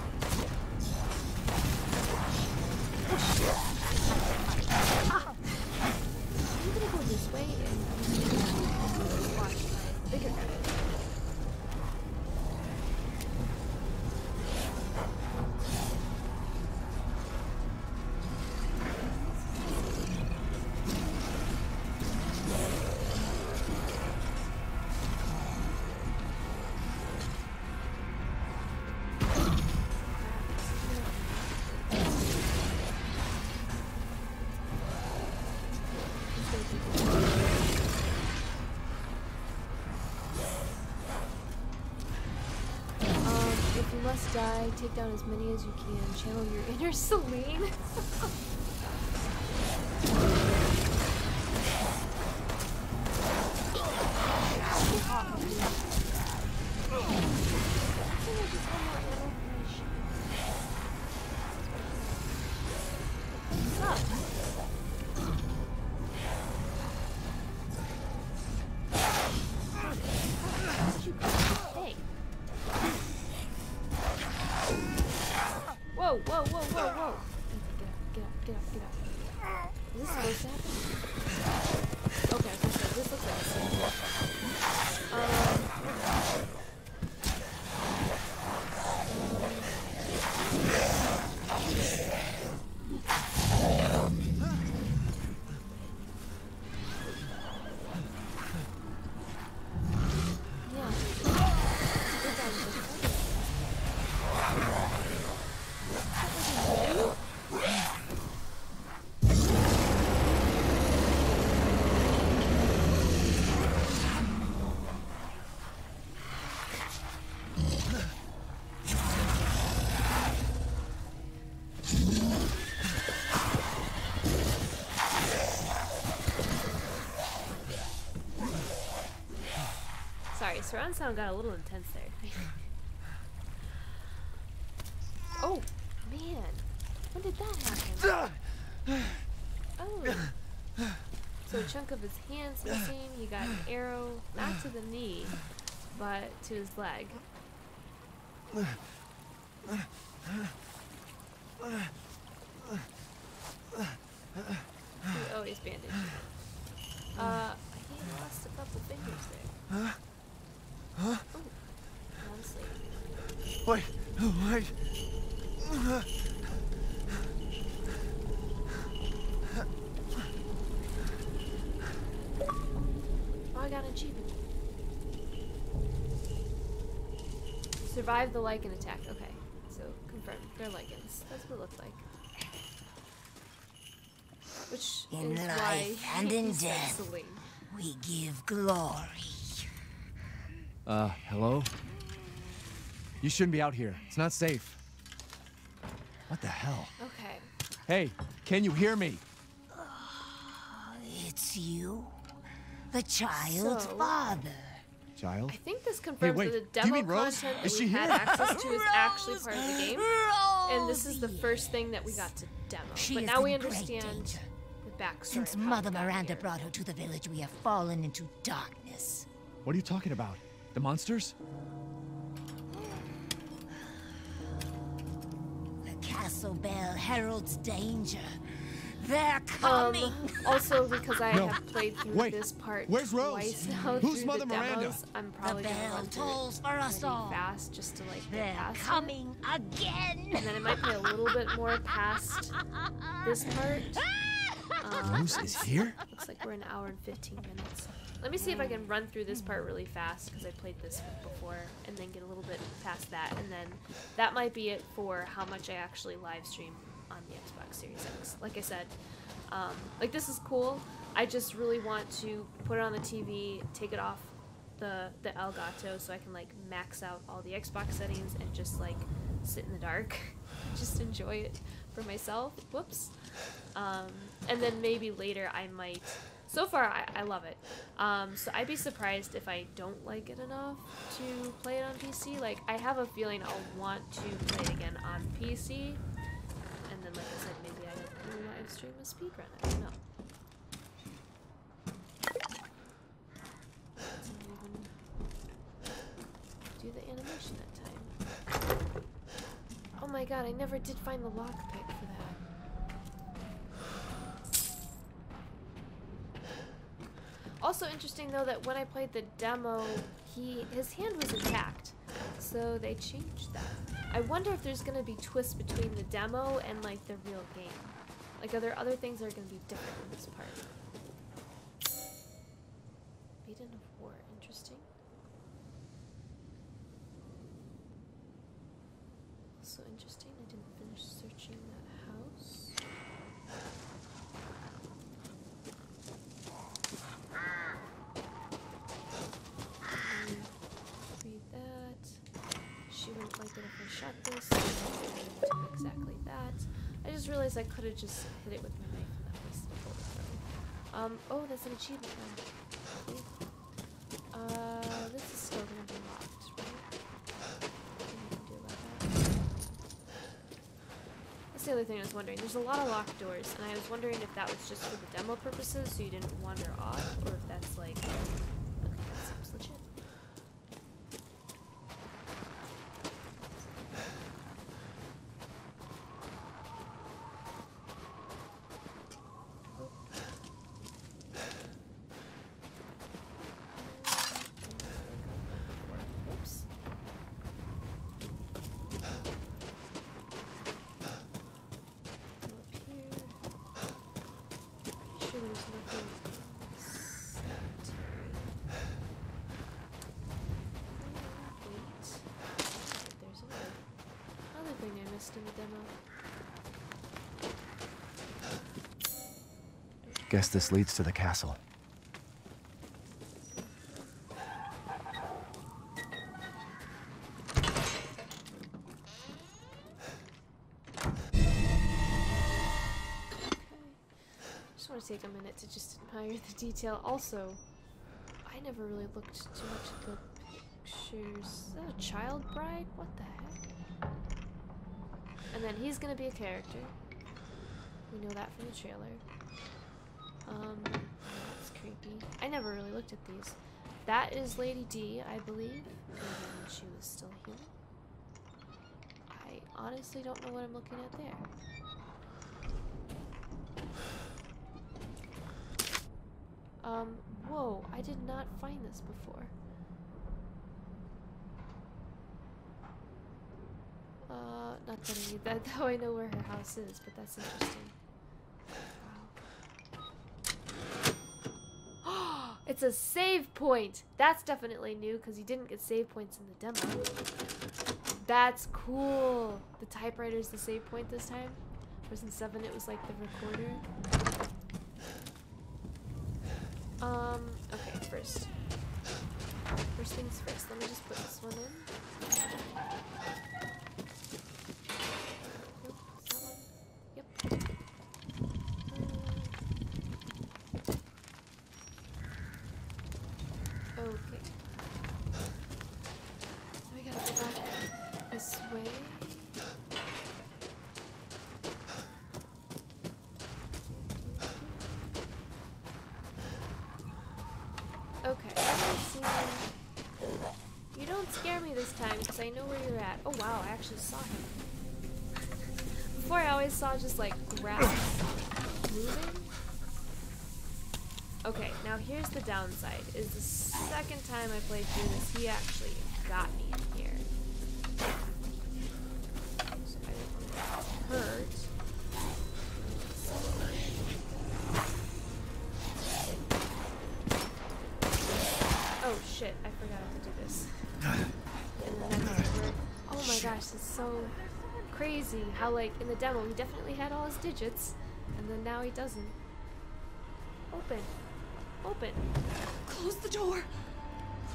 I'm gonna go this way and I'm gonna watch my bigger guy. If you must die, take down as many as you can. Channel your inner Celine. Whoa, whoa, whoa, whoa, whoa. Get up, get up, get up, get up. Is this supposed to happen? Okay, this looks like a scene. Sorry, surround sound got a little intense there. Oh, man. When did that happen? Oh. So a chunk of his hand's missing. He got an arrow, not to the knee, but to his leg. Oh, he's bandaged. He lost a couple fingers there. Oh, honestly. Wait. Oh, I got an achievement. Survive the lichen attack. Okay, so confirmed. They're lichens. That's what it looked like. Which in is life why and in he's death, Celine. we give glory. Hello? You shouldn't be out here. It's not safe. What the hell? Okay. Hey, can you hear me? It's you, the child's So- father. Child? I think this confirms wait, that the do you demo mean Rose? content that Is we she had here? access to is actually part of the game. And this is the Rose, first thing that we got to demo. She But is now we in great understand danger. the backstory. Since of how Mother we got Miranda here. brought her to the village, we have fallen into darkness. What are you talking about? The monsters? The castle bell heralds danger. They're coming. Also, because I No. have played through Wait, this part where's Rose? twice now Who's through Mother the Miranda? demos, I'm probably The gonna bell run through tolls it for us really all. fast just to like get They're past coming again. it. And then I might play a little bit more past this part. Rose is here? Looks like we're an hour and 15 minutes. Let me see if I can run through this part really fast because I played this before and then get a little bit past that, and then that might be it for how much I actually live stream on the Xbox Series X. Like I said, like this is cool. I just really want to put it on the TV, take it off the Elgato so I can like max out all the Xbox settings and just like sit in the dark, just enjoy it for myself. Whoops. And then maybe later I might. So far I love it. So I'd be surprised if I don't like it enough to play it on PC. Like I have a feeling I'll want to play it again on PC. And then like I said, maybe I can live stream a speedrun. I don't know. Do the animation that time. Oh my god, I never did find the lockpick for that. Also interesting though that when I played the demo, his hand was intact. So they changed that. I wonder if there's gonna be twists between the demo and like the real game. Like are there other things that are gonna be different in this part? Maiden of War, interesting. Also interesting, I didn't finish searching that house. Read that. She wouldn't like it if I shot this. So I'm gonna do exactly that. I just realized I could have just hit it with my knife and that wasted a bullet though. Oh, that's an achievement now. This is still gonna be locked, right? Nothing I can do about that. That's the other thing I was wondering. There's a lot of locked doors, and I was wondering if that was just for the demo purposes, so you didn't wander off, or if that's like... Okay, that seems legit. Oops. Sure there's nothing sanitary. Wait. There's another thing I missed in the demo. Guess this leads to the castle. Just want to take a minute to just admire the detail. Also, I never really looked too much at the pictures. Is that a child bride? What the heck? And then he's gonna be a character. We know that from the trailer. That's creepy. I never really looked at these. That is Lady D, I believe. Maybe when she was still human. I honestly don't know what I'm looking at there. Whoa, I did not find this before. Not that I need that, though I know where her house is, but that's interesting. Wow. It's a save point! That's definitely new, because you didn't get save points in the demo. That's cool! The typewriter's the save point this time. Whereas in 7 it was like the recorder. Okay, first things first. Let me just put this one in. Nope, is that one? Yep. Okay. So we gotta go back this way. Okay, you don't scare me this time because I know where you're at. Oh wow, I actually saw him. Before I always saw just like grass moving. Okay, now here's the downside. Is the second time I played through this, he actually got me in here. So I don't want to get hurt. Oh shit, I forgot to do this. And then that doesn't work. Oh my gosh, it's so crazy how like in the demo he definitely had all his digits and then now he doesn't. Open. Open. Close the door.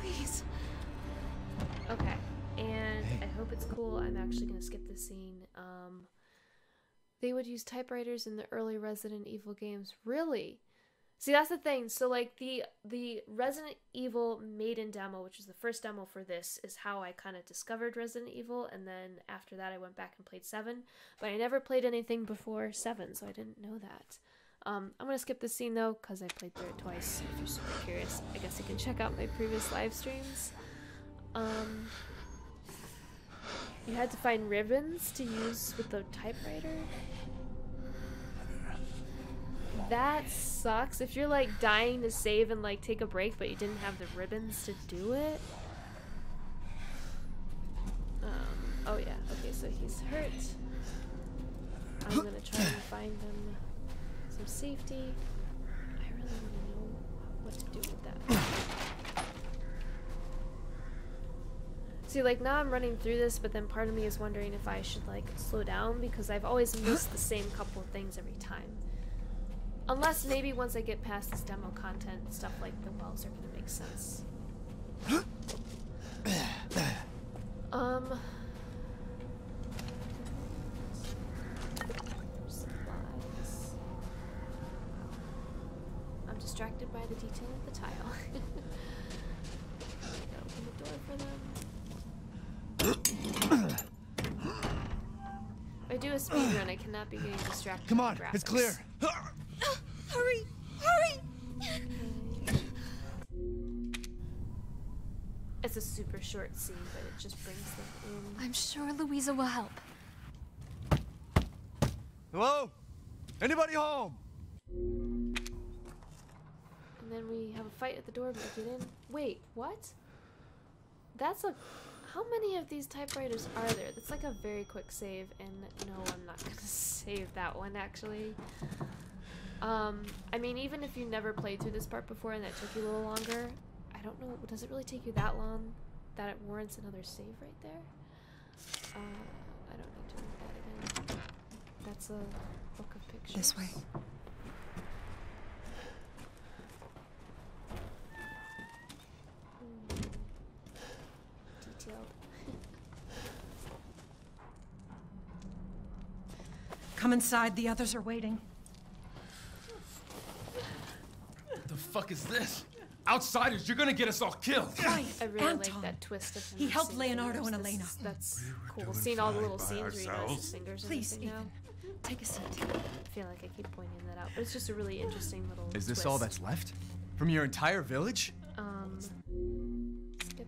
Please. Okay, and I hope it's cool. I'm actually gonna skip this scene. They would use typewriters in the early Resident Evil games. Really? See, that's the thing. So, like, the Resident Evil maiden demo, which was the first demo for this, is how I kind of discovered Resident Evil, and then after that I went back and played 7, but I never played anything before 7, so I didn't know that. I'm going to skip this scene, though, because I played through it twice. If you're super curious, I guess you can check out my previous live streams. You had to find ribbons to use with the typewriter? That sucks. If you're like dying to save and like take a break but you didn't have the ribbons to do it. Oh yeah, okay, so he's hurt. I'm gonna try and find him some safety. I really want to know what to do with that. See, like, now I'm running through this, but then part of me is wondering if I should like slow down because I've always missed the same couple of things every time. Unless maybe once I get past this demo content, stuff like the wells are gonna make sense. Supplies. I'm distracted by the detail of the tile. Open the door for them. If I do a speed run, I cannot be getting distracted. Come on, by graphics. it's clear. Hurry! Hurry! It's a super short scene, but it just brings them in. I'm sure Louisa will help. Hello? Anybody home? And then we have a fight at the door, but we get in. Wait, what? That's a... How many of these typewriters are there? That's like a very quick save, and no, I'm not gonna save that one, actually. I mean, even if you never played through this part before and that took you a little longer, I don't know, does it really take you that long that it warrants another save right there? I don't need to read that again. That's a book of pictures. This way. Detailed. Come inside, the others are waiting. What the fuck is this? Outsiders, you're gonna get us all killed. Quiet, I really Anton. like that twist of him. He helped missing Leonardo fingers. and Elena. That's cool. Seeing all the little by scenes where he does his ourselves. fingers and Please, everything now. Ethan, take a seat. I feel like I keep pointing that out, but it's just a really interesting little Is this twist. all that's left? From your entire village? Skip.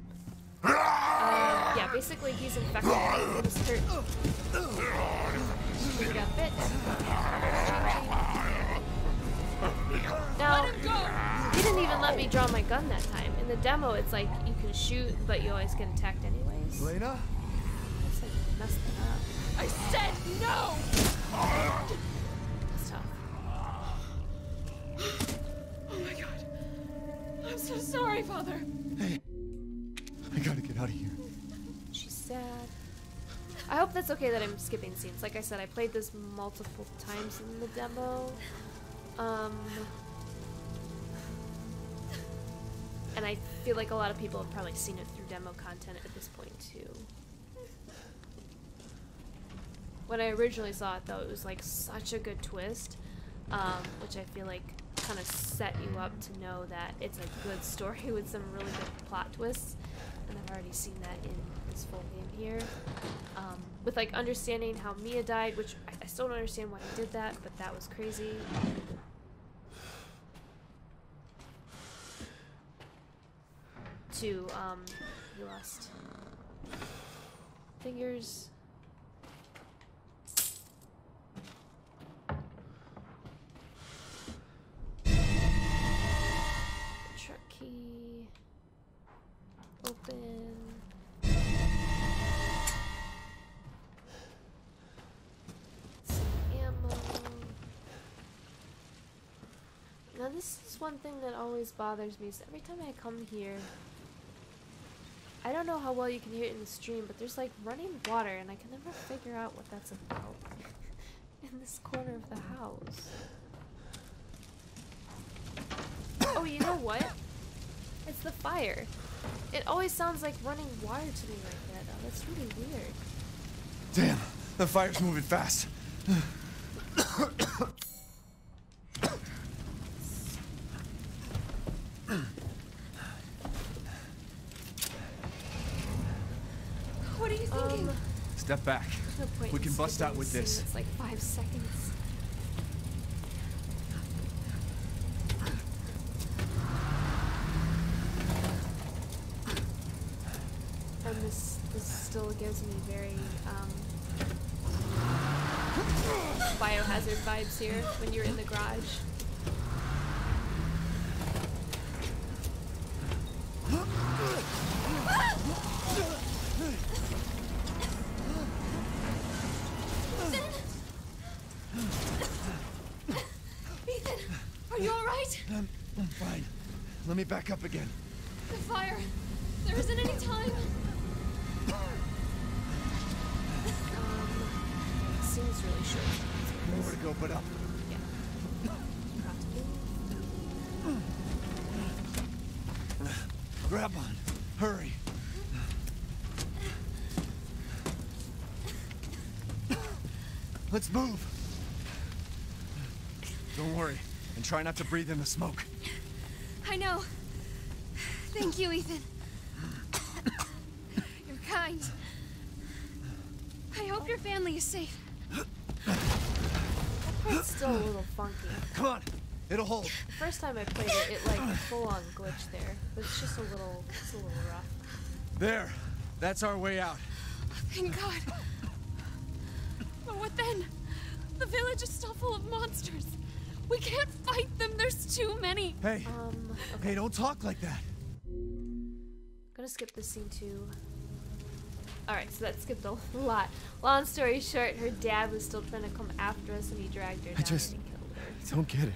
Yeah, basically he's infected. He was hurt. He got bit. Now, he didn't even let me draw my gun that time. In the demo, it's like you can shoot, but you always get attacked anyways. Lena? It's like messed that up. I said no! That's tough. Oh my god. I'm so sorry, Father. Hey, I gotta get out of here. She's sad. I hope that's okay that I'm skipping scenes. Like I said, I played this multiple times in the demo. And I feel like a lot of people have probably seen it through demo content at this point too. When I originally saw it though, it was like such a good twist, which I feel like kind of set you up to know that it's a good story with some really good plot twists. And I've already seen that in this full game here. With like understanding how Mia died, which I still don't understand why he did that, but that was crazy. To, he lost fingers. Truck key. Open. Some ammo. Now this is one thing that always bothers me, is every time I come here, I don't know how well you can hear it in the stream, but there's like running water and I can never figure out what that's about in this corner of the house. Oh, you know what? It's the fire. It always sounds like running water to me like that. Oh, that's really weird. Damn, the fire's moving fast. What are you thinking? Step back. No point We in can bust skipping out with the this. scene. It's like 5 seconds. And this still gives me very biohazard vibes here when you're in the garage. Ethan, are you alright? I'm fine. Let me back up again. The fire. There isn't any time. Seems really short. Nowhere to go but up. Yeah. Grab on. Hurry. Let's move. Don't worry, and try not to breathe in the smoke. I know. Thank you, Ethan. You're kind. I hope your family is safe. It's still a little funky. Come on, it'll hold. The first time I played it, it like full on glitched there. But it's just a little rough. There, that's our way out. Thank God. But what then? The village is still full of monsters. We can't fight them. There's too many. Hey, okay. Hey, don't talk like that. Gonna skip this scene too. Alright, so that skipped a lot. Long story short, her dad was still trying to come after us and he dragged her down and killed her. I don't get it.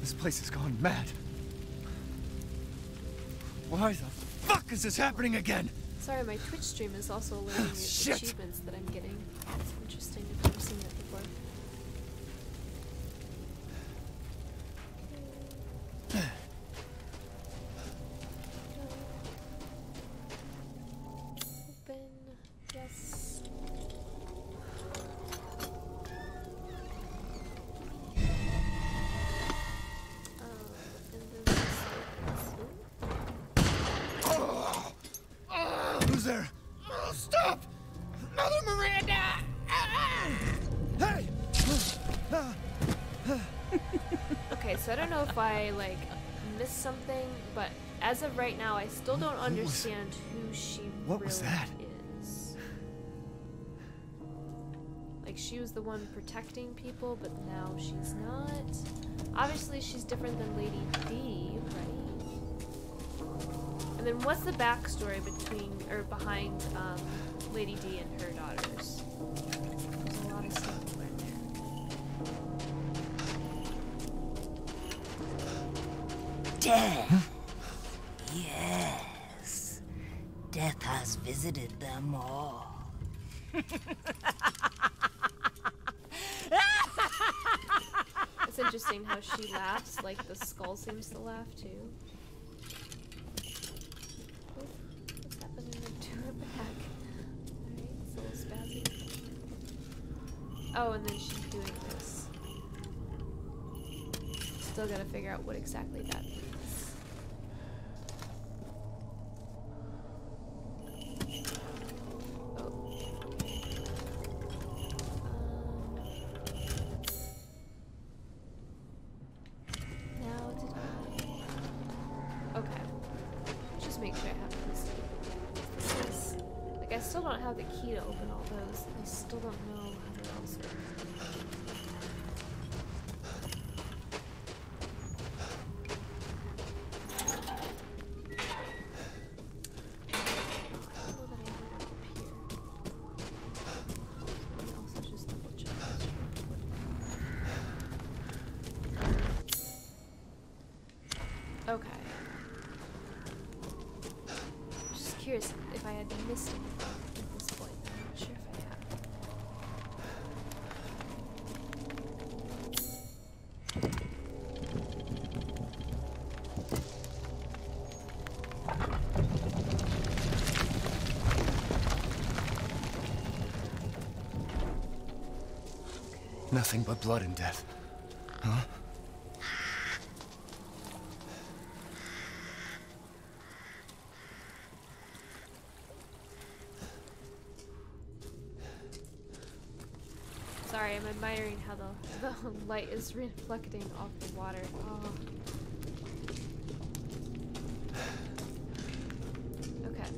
This place has gone mad. Why the fuck is this happening again? Sorry, my Twitch stream is also alerting me with achievements that I'm getting. It's interesting. I've never seen that before. Open. Yes. Who's there? Oh, stop! Mother Miranda! Hey! Okay, so I don't know if I like missed something, but as of right now, I still don't understand who she really is. Like, she was the one protecting people, but now she's not. Obviously, she's different than Lady D, right? And then what's the backstory behind Lady D and her daughters? There's a lot of stuff to learn there. Death. Yes. Death has visited them all. It's interesting how she laughs, like the skull seems to laugh too. What's happening to her back? Alright, it's a little spazzy. Oh, and then she's doing this. Still gotta figure out what exactly that means. I still don't have the key to open all those. I still don't know how to else open. Okay. Just curious if I had missed anything at this point. Nothing but blood and death. Huh? Sorry, I'm admiring how the light is reflecting off the water. Oh. Okay.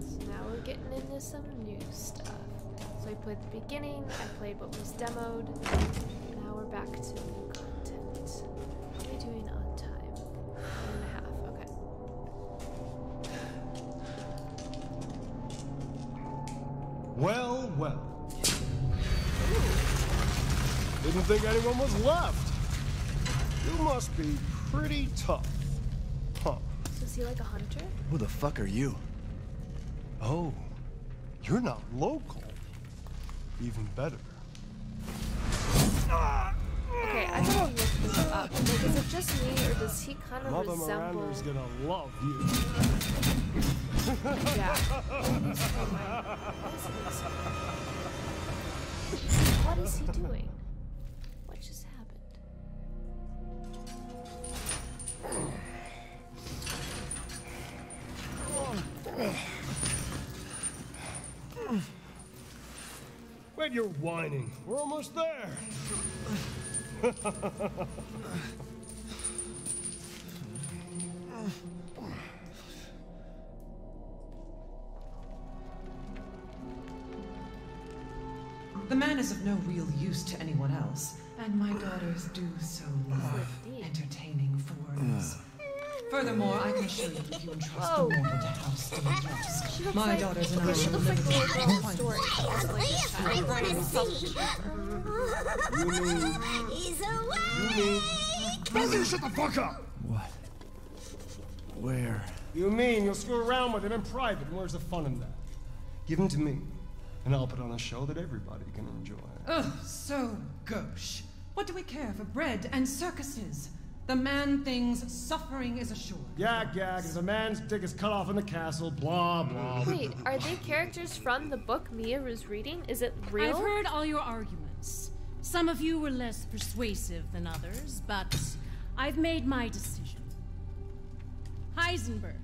So now we're getting into some new stuff. So I played the beginning, I played what was demoed, now we're back to new content. What are we doing on time? 1.5, okay. Well, well. Didn't think anyone was left. You must be pretty tough. Huh. So is he like a hunter? Who the fuck are you? Oh, you're not local. Even better. Okay, I gotta look this up. Like, is it just me, or does he kind of Mother resemble... Miranda's gonna love you. Yeah. What is he doing? What just happened? Wait, you're whining. We're almost there. The man is of no real use to anyone else, and my daughters do so love entertaining foreigners. Furthermore, I can assure you if you entrust the mortal to House Dimitrescu, my daughters and I will live in a story. I want to see. He's away. Brother, shut the fuck up! What? Where? You mean you'll screw around with him in private, and where's the fun in that? Give him to me, and I'll put on a show that everybody can enjoy. Ugh, so gauche. What do we care for bread and circuses? The man thinks suffering is assured. Yak, as a man's dick is cut off in the castle, blah, blah. Wait, are they characters from the book Mia was reading? Is it real? I've heard all your arguments. Some of you were less persuasive than others, but I've made my decision. Heisenberg,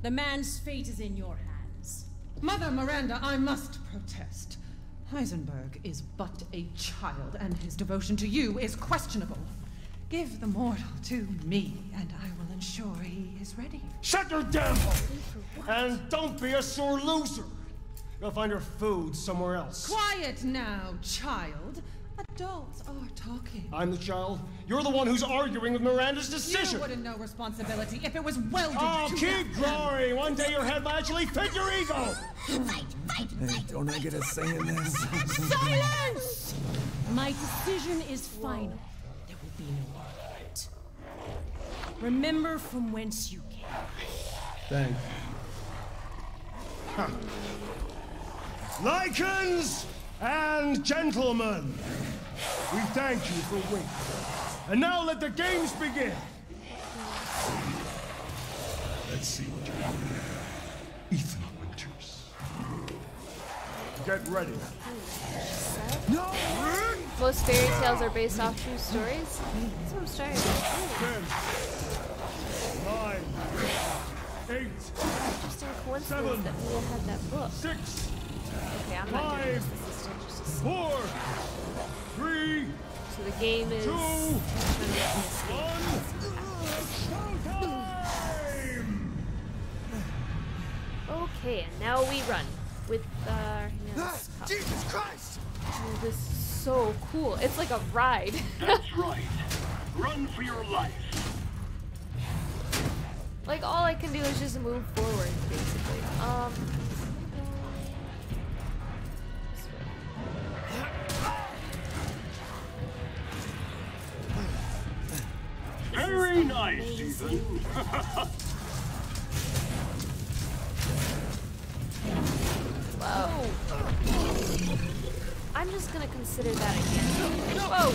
the man's fate is in your hands. Mother Miranda, I must protest. Heisenberg is but a child, and his devotion to you is questionable. Give the mortal to me, and I will ensure he is ready. Shut your damn hole! And don't be a sore loser! Go find your food somewhere else. Quiet now, child. Adults are talking. I'm the child. You're the one who's arguing with Miranda's decision. You wouldn't know responsibility if it was welded to keep glory! One day your head will actually fit your ego! Hey, don't I get a say in this? Silence! My decision is final. There will be no argument. Remember from whence you came. Thank you. Huh. Lycans and gentlemen, we thank you for waiting. And now let the games begin. Let's see what you're doing. Ethan Winters. Get ready. No! Most fairy tales are based off true stories. That's what I'm starting with. 10, 9, 8, Interesting coincidence that Mia had that book. 6, okay, I'm not doing this. This is still just a 4, 3, so the game is 2, 1. Okay, and now we run with our hands cupped. Jesus Christ! Oh, this is so cool. It's like a ride. That's right. Run for your life. Like, all I can do is just move forward, basically. Very nice, Ethan. Whoa. I'm just gonna consider that again. Whoa!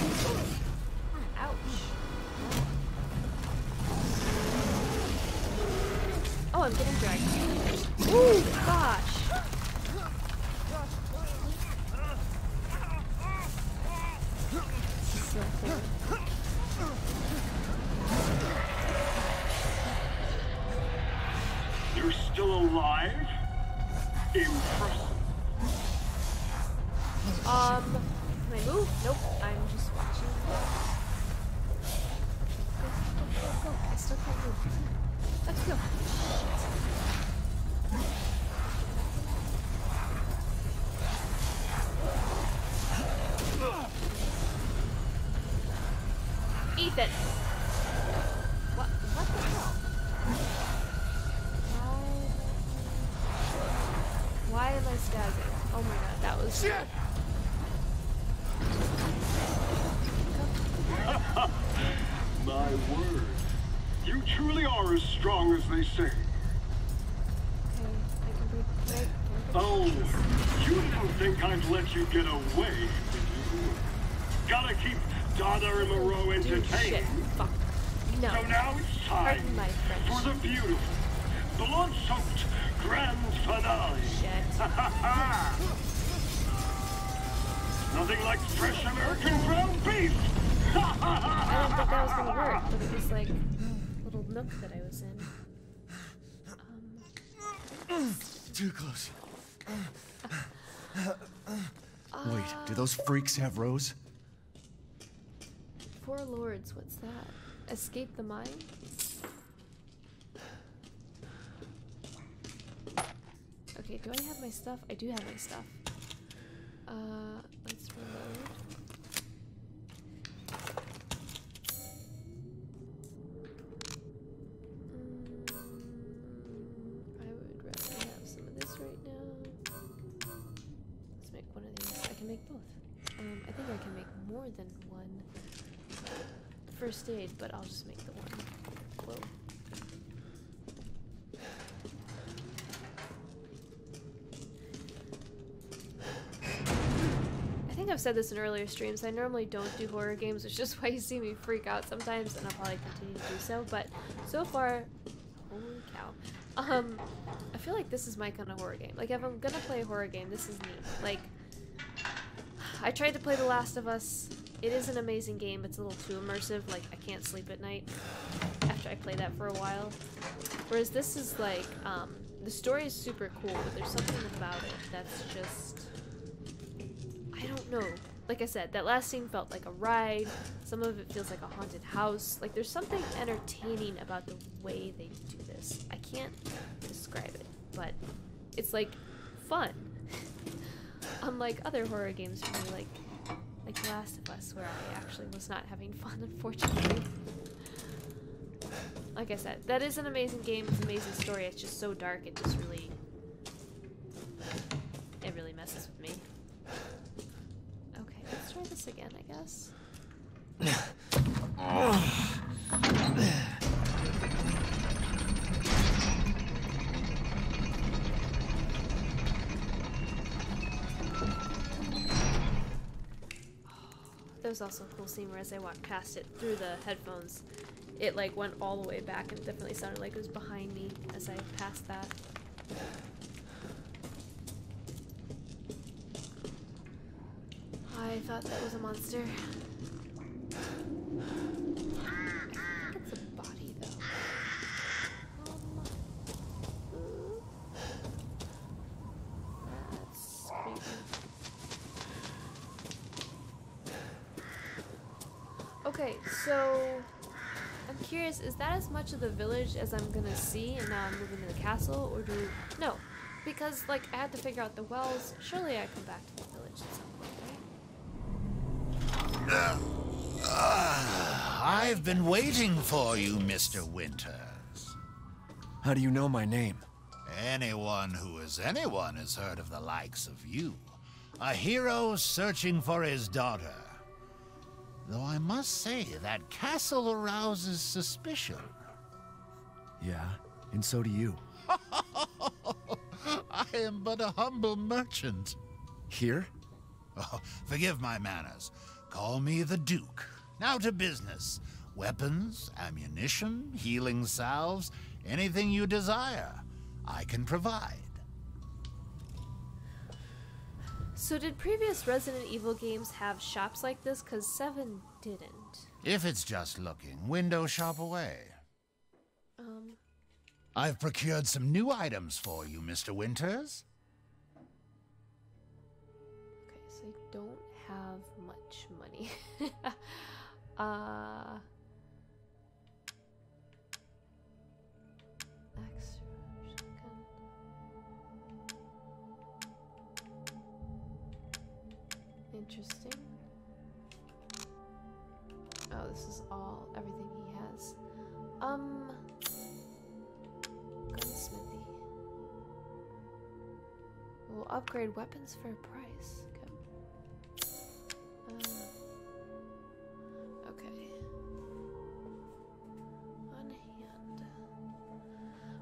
Ouch. Oh, I'm getting dragged. Ooh, gosh. So cool. You're still alive? Impressive. Can I move? Nope, I'm just watching. Go. I still can't move. Let's go. Ethan! What the hell? Why am I stabbing? Oh my god, that was shit! My word. You truly are as strong as they say. Okay, I can break. Oh, you didn't think I'd let you get away, did you? Gotta keep Dada and Moreau entertained. Fuck. No. So now it's time for the beautiful, blood-soaked grand finale. Shit. Nothing like fresh American ground beef. I didn't think that was gonna work, but it was like a little nook that I was in. Too close. Wait, do those freaks have Rose? Four Lords, what's that? Escape the Mine? Okay, do I have my stuff? I do have my stuff. Let's reload. I would rather have some of this right now. Let's make one of these. I can make both. I think I can make more than one first aid, but I'll just make the one. Whoa. I think I've said this in earlier streams. I normally don't do horror games, which is just why you see me freak out sometimes, and I'll probably continue to do so. But so far, holy cow, I feel like this is my kind of horror game. Like, if I'm gonna play a horror game, this is neat. Like, I tried to play The Last of Us. It is an amazing game. It's a little too immersive. Like, I can't sleep at night after I play that for a while. Whereas this is like, the story is super cool, but there's something about it that's just, I don't know. Like I said, that last scene felt like a ride. Some of it feels like a haunted house. Like, there's something entertaining about the way they do this. I can't describe it, but it's like fun. Unlike other horror games for me, like The Last of Us, where I actually was not having fun, unfortunately. Like I said, that is an amazing game. It's an amazing story. It's just so dark. It just really, it really messes with me. Okay, let's try this again, I guess. There was also a cool scene where as I walked past it through the headphones, it like went all the way back and it definitely sounded like it was behind me as I passed that. I thought that was a monster. I think it's a body though. That's creepy. Okay, so I'm curious, is that as much of the village as I'm gonna see and now I'm moving to the castle, or no, because like I had to figure out the wells. Surely I come back to the village at some point, right? I've been waiting for you, Mr. Winters. How do you know my name? Anyone who is anyone has heard of the likes of you. A hero searching for his daughter. Though I must say, that castle arouses suspicion. Yeah, and so do you. I am but a humble merchant. Here? Oh, forgive my manners. Call me the Duke. Now to business. Weapons, ammunition, healing salves, anything you desire. I can provide. So did previous Resident Evil games have shops like this? Because 7 didn't. If it's just looking, window shop away. I've procured some new items for you, Mr. Winters. Okay, so I don't have much money. Axe, shotgun. Interesting. Oh, this is all everything he has. Gunsmithy. We'll upgrade weapons for a price. Okay. On hand.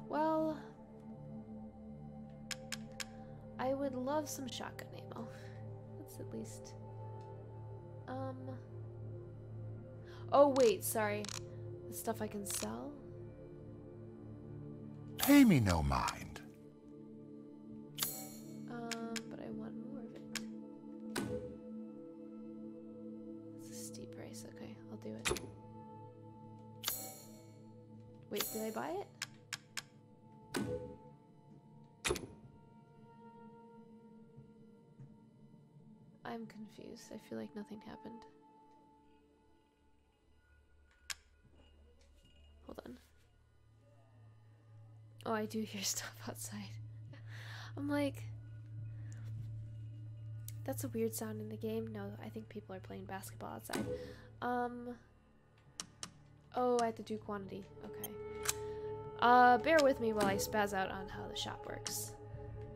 Well, I would love some shotgun ammo. That's at least. Oh wait, sorry. The stuff I can sell? Pay me no mind. But I want more of it. It's a steep price. Okay, I'll do it. Wait, did I buy it? I'm confused. I feel like nothing happened. Hold on. Oh, I do hear stuff outside. I'm like, that's a weird sound in the game. No, I think people are playing basketball outside. Oh, I have to do quantity. Okay. Bear with me while I spaz out on how the shop works.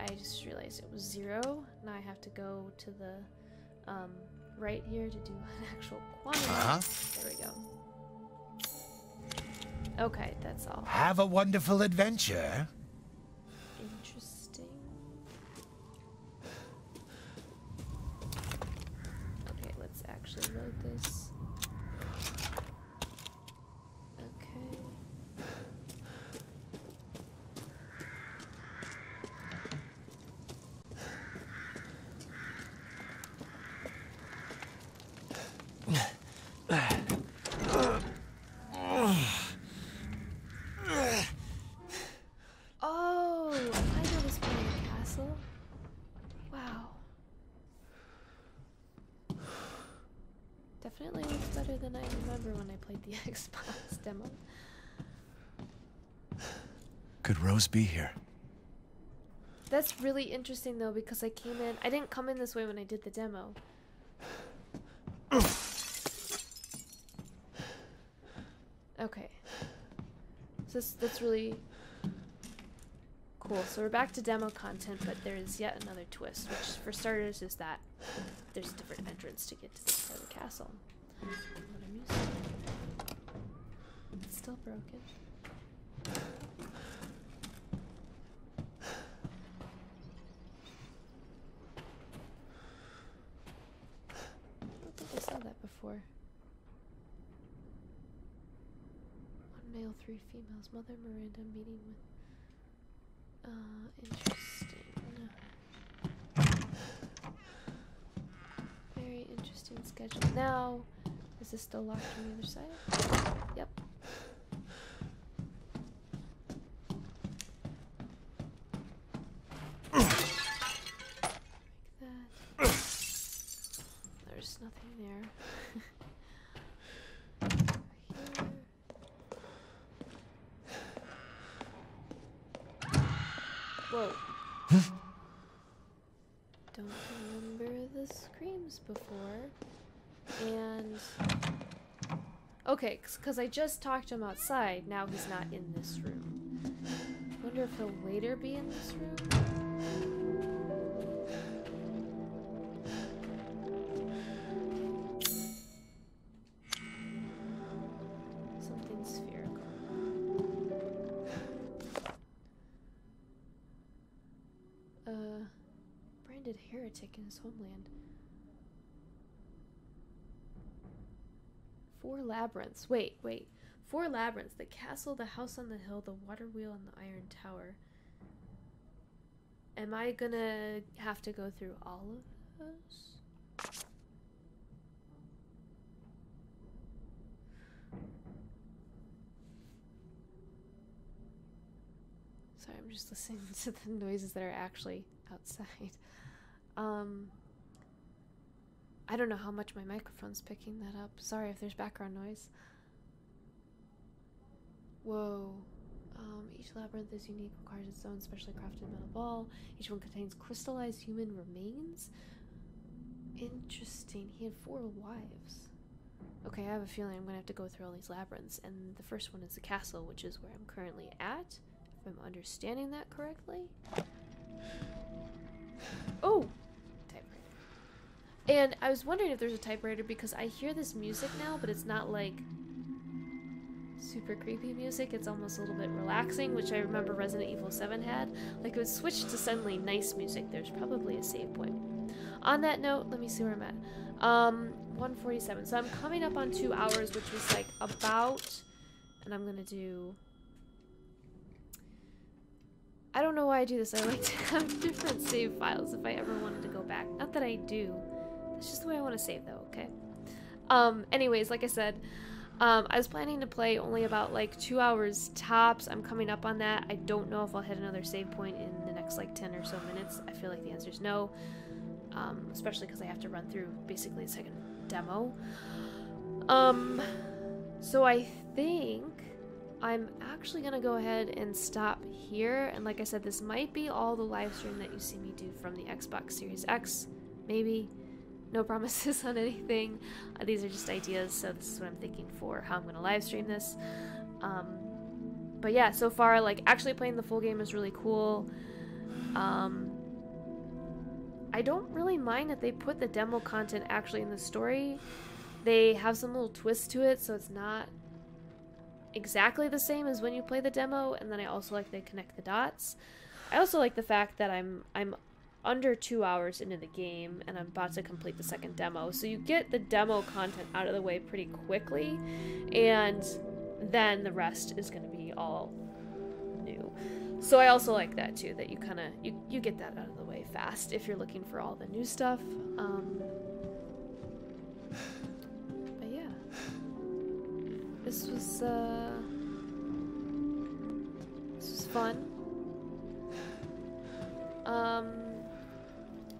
I just realized it was 0. Now I have to go to the right here to do an actual quantity. There we go. Okay, that's all. Have a wonderful adventure. Interesting. Okay, let's actually load this. Okay. Oh, I know this part of the castle. Wow. Definitely looks better than I remember when I played the Xbox demo. Could Rose be here? That's really interesting though, because I didn't come in this way when I did the demo. Okay. So that's really cool. So we're back to demo content, but there is yet another twist, which for starters is that there's a different entrance to get to this part of the castle. What I'm used to. It's still broken. I don't think I saw that before. 1 male, 3 females. Mother Miranda meeting with... interesting. Very interesting schedule. Now, is this still locked on the other side? Yep. Like that. There's nothing there. Whoa. Don't remember the screams before. And... okay, because I just talked to him outside. Now he's not in this room. Wonder if he'll later be in this room? Something spherical. Branded heretic in his homeland. 4 labyrinths. Wait. 4 labyrinths. The castle, the house on the hill, the water wheel, and the iron tower. am I gonna have to go through all of those? Sorry, I'm just listening to the noises that are actually outside. I don't know how much my microphone's picking that up. Sorry if there's background noise. Whoa. Each labyrinth is unique, requires its own specially crafted metal ball. Each one contains crystallized human remains. Interesting. He had 4 wives. Okay, I have a feeling I'm gonna have to go through all these labyrinths, and the first one is the castle, which is where I'm currently at. If I'm understanding that correctly. Oh! Typewriter. And I was wondering if there's a typewriter because I hear this music now, but it's not like super creepy music. It's almost a little bit relaxing, which I remember Resident Evil 7 had. Like, it would switch to suddenly nice music. There's probably a save point. On that note, let me see where I'm at. 1:47. So I'm coming up on 2 hours, which was like about, and I'm gonna do, I don't know why I do this. I like to have different save files if I ever wanted to go back. Not that I do. That's just the way I want to save though, okay? Anyways, like I said, I was planning to play only about like 2 hours tops. I'm coming up on that. I don't know if I'll hit another save point in the next like 10 or so minutes. I feel like the answer is no. Especially because I have to run through basically a second demo. So I think I'm actually gonna go ahead and stop here. And like I said, this might be all the live stream that you see me do from the Xbox Series X. Maybe. No promises on anything. These are just ideas, so this is what I'm thinking for how I'm gonna live stream this. But yeah, so far, like, actually playing the full game is really cool. I don't really mind that they put the demo content actually in the story. They have some little twists to it, so it's not exactly the same as when you play the demo, and then I also like they connect the dots. I also like the fact that I'm under 2 hours into the game, and I'm about to complete the second demo, so you get the demo content out of the way pretty quickly, and then the rest is going to be all new. So I also like that too, that you kind of you get that out of the way fast if you're looking for all the new stuff. But yeah, this was fun. I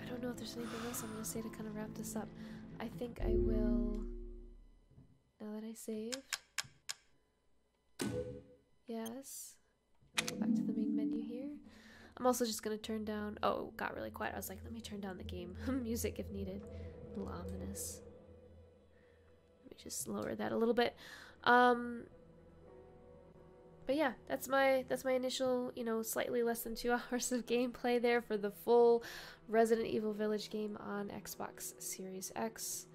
don't know if there's anything else I'm gonna say to kind of wrap this up. I think I will, now that I saved. Yes. Go back to the main menu here. I'm also just gonna turn down, oh, it got really quiet. I was like, let me turn down the game music if needed. A little ominous. Let me just lower that a little bit. But yeah, that's my initial, you know, slightly less than 2 hours of gameplay there for the full Resident Evil Village game on Xbox Series X.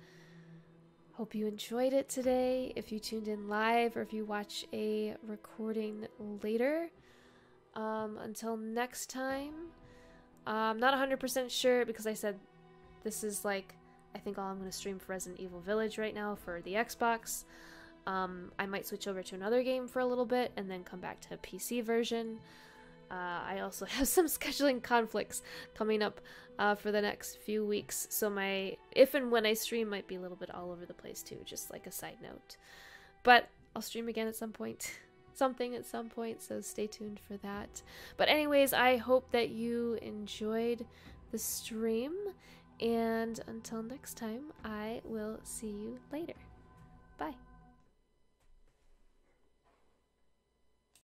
Hope you enjoyed it today. If you tuned in live or if you watch a recording later. Until next time, I'm not 100% sure because I said this is like, I think all I'm going to stream for Resident Evil Village right now for the Xbox. I might switch over to another game for a little bit and then come back to a PC version. I also have some scheduling conflicts coming up for the next few weeks, so my if and when I stream might be a little bit all over the place too, just like a side note. But I'll stream again at some point. Something at some point, so stay tuned for that. But anyways, I hope that you enjoyed the stream, and until next time, I will see you later. Bye.